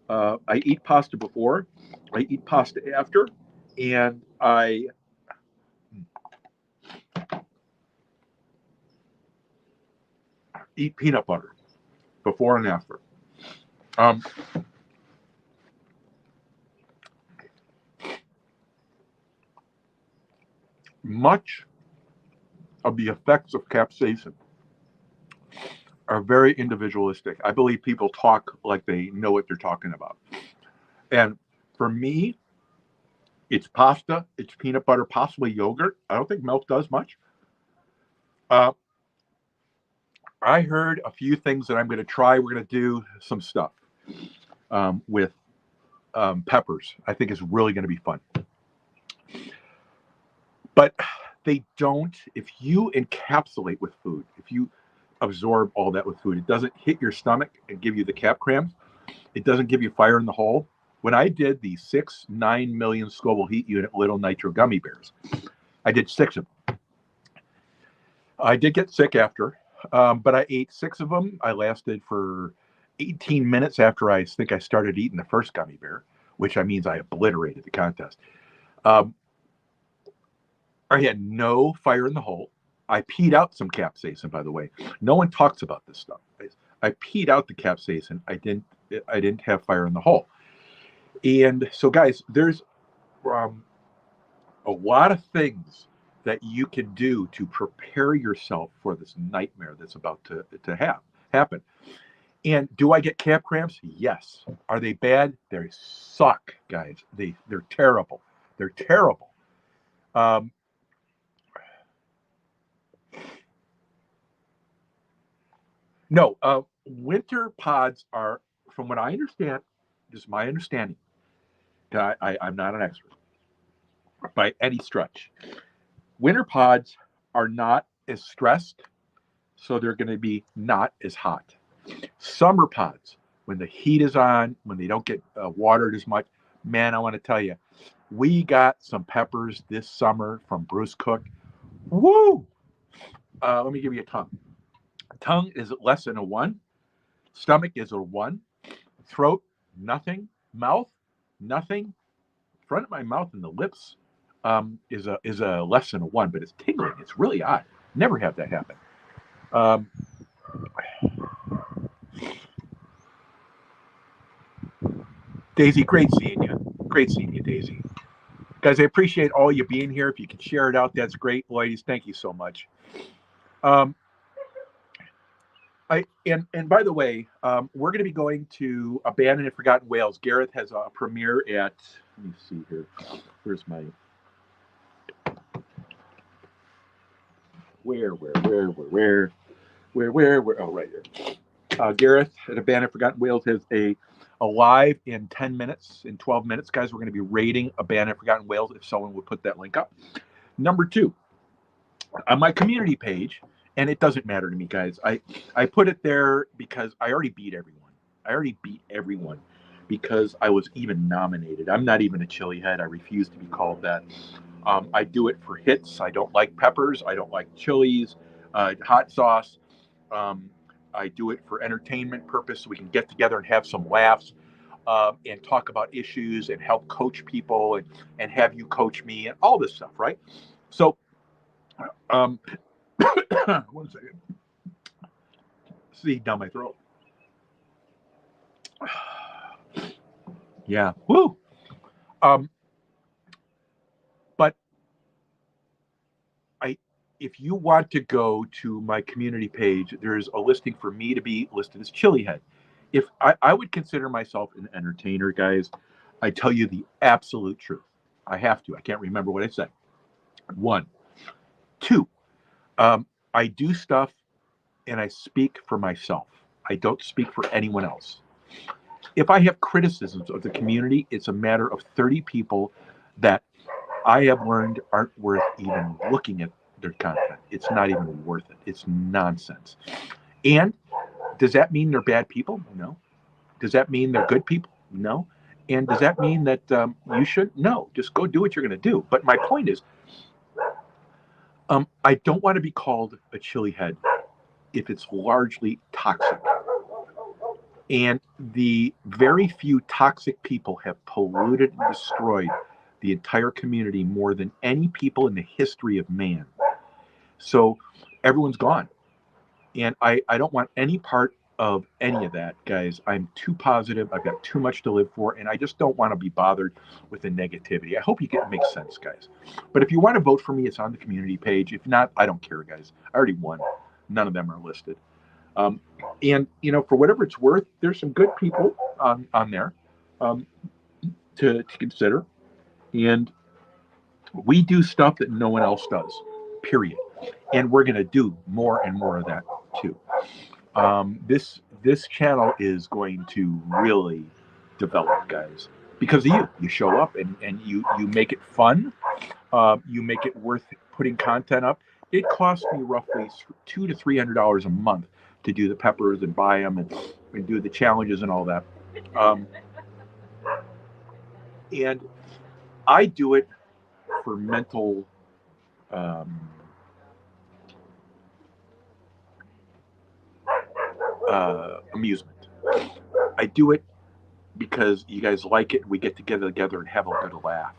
I eat pasta before, I eat pasta after, and I eat peanut butter before and after. Much of the effects of capsaicin are very individualistic. I believe people talk like they know what they're talking about. And for me, it's pasta, it's peanut butter, possibly yogurt. I don't think milk does much. I heard a few things that I'm going to try. We're going to do some stuff with peppers. I think it's really going to be fun. But they don't, if you encapsulate with food, if you absorb all that with food, it doesn't hit your stomach and give you the cap cramps. It doesn't give you fire in the hole. When I did the 9 million Scoville heat unit little nitro gummy bears, I did 6 of them. I did get sick after, but I ate 6 of them. I lasted for 18 minutes after I think I started eating the first gummy bear, which means I obliterated the contest. I had no fire in the hole. I peed out some capsaicin, by the way. No one talks about this stuff. I peed out the capsaicin. I didn't have fire in the hole. And so, guys, there's a lot of things that you can do to prepare yourself for this nightmare that's about to happen. And do I get cap cramps? Yes. Are they bad? They suck, guys. They're terrible. They're terrible. No, winter pods are, from what I understand, just my understanding. I'm not an expert by any stretch. Winter pods are not as stressed, so they're going to be not as hot. Summer pods, when the heat is on, when they don't get watered as much, man, I want to tell you, we got some peppers this summer from Bruce Cook. Woo! Let me give you a tongue. Tongue is less than a 1. Stomach is a 1. Throat, nothing. Mouth, nothing. Front of my mouth and the lips is a less than a 1, but it's tingling. It's really odd. Never have that happen. Daisy, great seeing you. Great seeing you, Daisy. Guys, I appreciate all you being here. If you can share it out, that's great. Ladies, thank you so much. And by the way, we're going to be going to Abandoned and Forgotten Whales. Gareth has a premiere at, let me see here. Where's my, where, oh, right here. Gareth at Abandoned and Forgotten Whales has a live in 10 minutes, in 12 minutes, guys. We're going to be rating Abandoned and Forgotten Whales, if someone would put that link up. Number 2, on my community page, and it doesn't matter to me, guys. I put it there because I already beat everyone. Because I was even nominated. I'm not even a chili head. I refuse to be called that. I do it for hits. I don't like peppers. I don't like chilies, hot sauce. I do it for entertainment purpose, so we can get together and have some laughs and talk about issues and help coach people and have you coach me and all this stuff, right? So, 1 second. See, down my throat. Yeah. Woo. But if you want to go to my community page, there's a listing for me to be listed as chili head. If I would consider myself an entertainer, guys, I tell you the absolute truth. I have to. I can't remember what I said. 1, 2. I do stuff and I speak for myself. I don't speak for anyone else. If I have criticisms of the community, it's a matter of 30 people that I have learned aren't worth even looking at their content. It's not even worth it. It's nonsense. And does that mean they're bad people? No. Does that mean they're good people? No. And does that mean that you should? No. Just go do what you're going to do. But my point is, I don't want to be called a chili head if it's largely toxic. And the very few toxic people have polluted and destroyed the entire community more than any people in the history of man. So everyone's gone. And I don't want any part of any of that, guys. I'm too positive. I've got too much to live for. And I just don't want to be bothered with the negativity. I hope you get it makes sense, guys. But if you want to vote for me, it's on the community page. If not, I don't care, guys. I already won. None of them are listed. And, for whatever it's worth, there's some good people on there to consider. And we do stuff that no one else does, period. And we're going to do more and more of that, too. This channel is going to really develop, guys, because of you. You show up and you make it fun. You make it worth putting content up. It costs me roughly $200 to $300 a month to do the peppers and buy them and do the challenges and all that. And I do it for mental amusement. I do it because you guys like it. We get together and have a good laugh.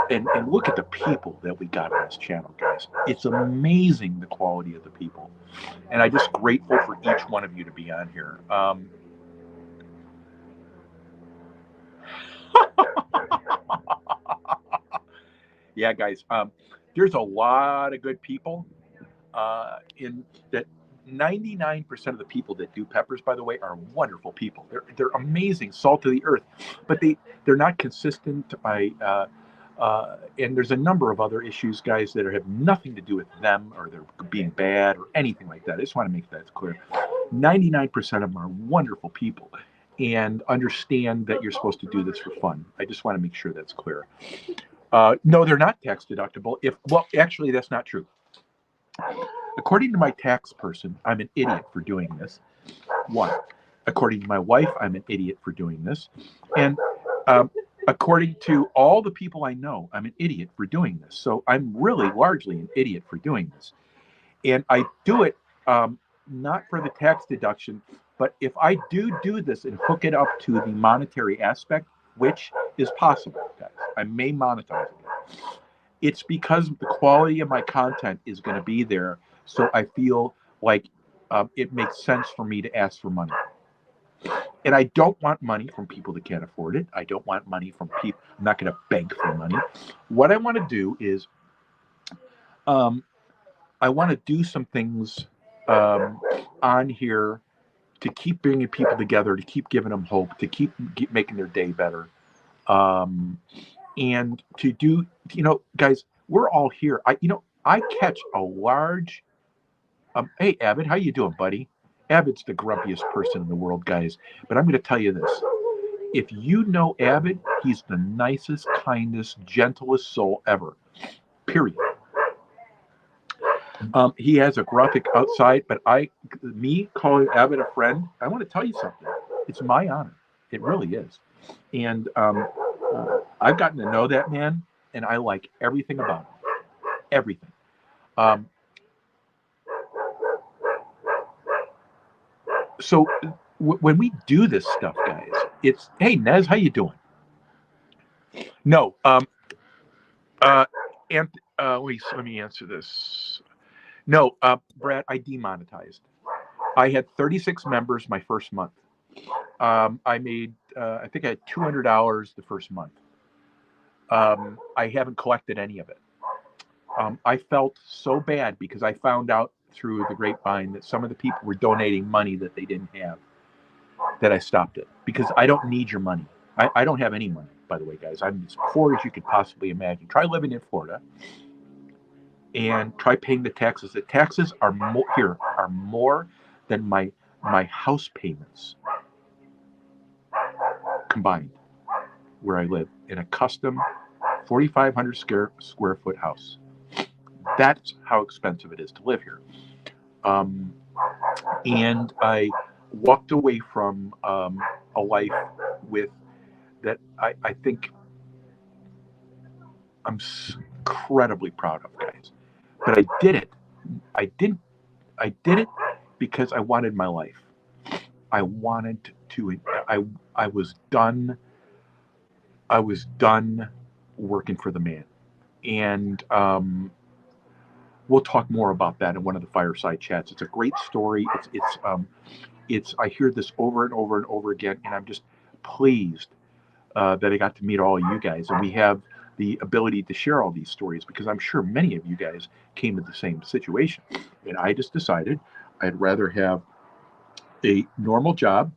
And look at the people that we got on this channel, guys. It's amazing the quality of the people. And I'm just grateful for each one of you to be on here. Yeah, guys, there's a lot of good people in that. 99% of the people that do peppers, by the way, are wonderful people. They're amazing, salt of the earth, but they're not consistent. And there's a number of other issues, guys, that have nothing to do with them or they're being bad or anything like that. I just want to make that clear. 99% of them are wonderful people and understand that you're supposed to do this for fun. I just want to make sure that's clear. No, they're not tax deductible. Well, actually, that's not true. According to my tax person, I'm an idiot for doing this. 1. According to my wife, I'm an idiot for doing this. And according to all the people I know, I'm an idiot for doing this. So I'm really largely an idiot for doing this. And I do it not for the tax deduction, but if I do this and hook it up to the monetary aspect, which is possible, guys, I may monetize it. It's because the quality of my content is going to be there, so I feel like it makes sense for me to ask for money. And I don't want money from people that can't afford it. I don't want money from people. I'm not going to beg for money. What I want to do is um, I want to do some things on here to keep bringing people together, to keep giving them hope, to keep making their day better, um, and to do. Guys, we're all here. I catch a large. Hey, Abbott, how you doing, buddy? Abbott's the grumpiest person in the world, guys. But I'm going to tell you this: if you know Abbott, he's the nicest, kindest, gentlest soul ever. Period. He has a graphic outside, but me calling Abbott a friend, I want to tell you something. It's my honor. It really is. And I've gotten to know that man, and I like everything about him. Everything. Um, so when we do this stuff, guys, it's, hey, Nez, how you doing? No. And let me answer this. No, Brad, I demonetized. I had 36 members my first month. I made, I think I had $200 the first month. I haven't collected any of it. I felt so bad because I found out through the grapevine that some of the people were donating money that they didn't have, that I stopped it because I don't need your money. I don't have any money, by the way, guys. I'm as poor as you could possibly imagine. Try living in Florida and try paying the taxes. The taxes are more than my house payments combined where I live in a custom 4,500 square foot house. That's how expensive it is to live here. And I walked away from a life with that I think I'm incredibly proud of, guys. But I did it. I did it because I wanted my life. I wanted to. I was done. I was done working for the man, and we'll talk more about that in one of the fireside chats. It's a great story. It's I hear this over and over and over again, and I'm just pleased that I got to meet all of you guys, and we have the ability to share all these stories because I'm sure many of you guys came to the same situation. And I just decided I'd rather have a normal job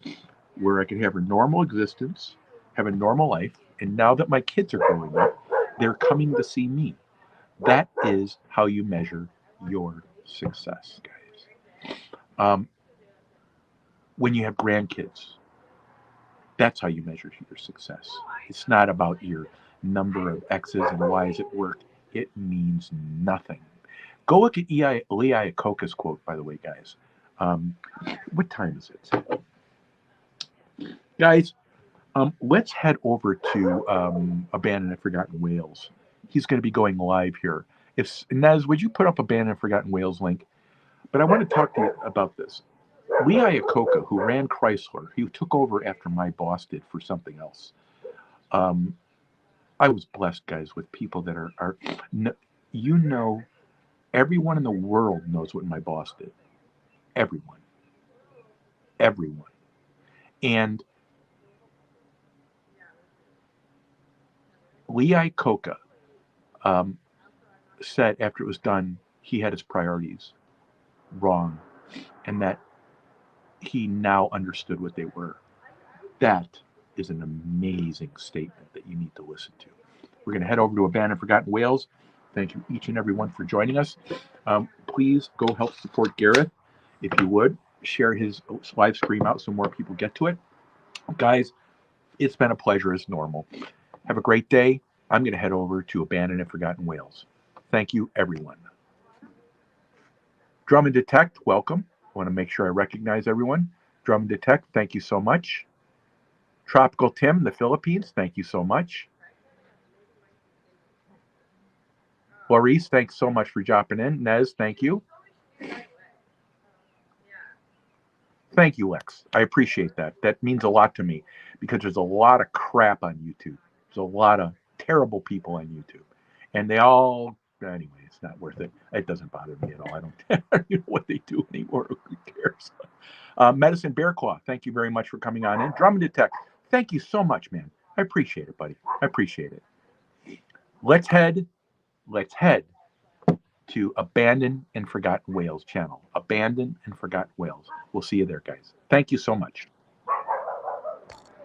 where I could have a normal existence, have a normal life. And now that my kids are growing up, they're coming to see me. That is how you measure your success, guys. When you have grandkids, that's how you measure your success. It's not about your number of X's and Y's at work. It means nothing. Go look at Lee Iacocca's quote, by the way, guys. What time is it? Guys, let's head over to Abandoned and Forgotten Whales. He's going to be going live here. Nez, would you put up Abandoned and Forgotten Whales link? But I want to talk to you about this. Lee Iacocca, who ran Chrysler, he took over after my boss did for something else. I was blessed, guys, with people that are everyone in the world knows what my boss did. Everyone. And Lee Iacocca said after it was done, he had his priorities wrong, and that he now understood what they were. That is an amazing statement that you need to listen to. We're going to head over to Abandoned and Forgotten Whales. Thank you each and every one for joining us. Please go help support Gareth. If you would, share his live stream out so more people get to it. Guys, it's been a pleasure as normal. Have a great day. I'm going to head over to Abandoned and Forgotten Whales. Thank you, everyone. Drum and Detect, welcome. I want to make sure I recognize everyone. Drum and Detect, thank you so much. Tropical Tim, the Philippines, thank you so much. Maurice, thanks so much for dropping in. Nez, thank you. Thank you, Lex. I appreciate that. That means a lot to me because there's a lot of crap on YouTube. There's a lot of terrible people on YouTube. And they all, anyway, it's not worth it. It doesn't bother me at all. I don't know what they do anymore. Who cares? Medicine Bear Claw, thank you very much for coming on in. Drummond Detect, thank you so much, man. I appreciate it, buddy. I appreciate it. Let's head to Abandoned and Forgotten Whales channel. Abandoned and Forgotten Whales. We'll see you there, guys. Thank you so much.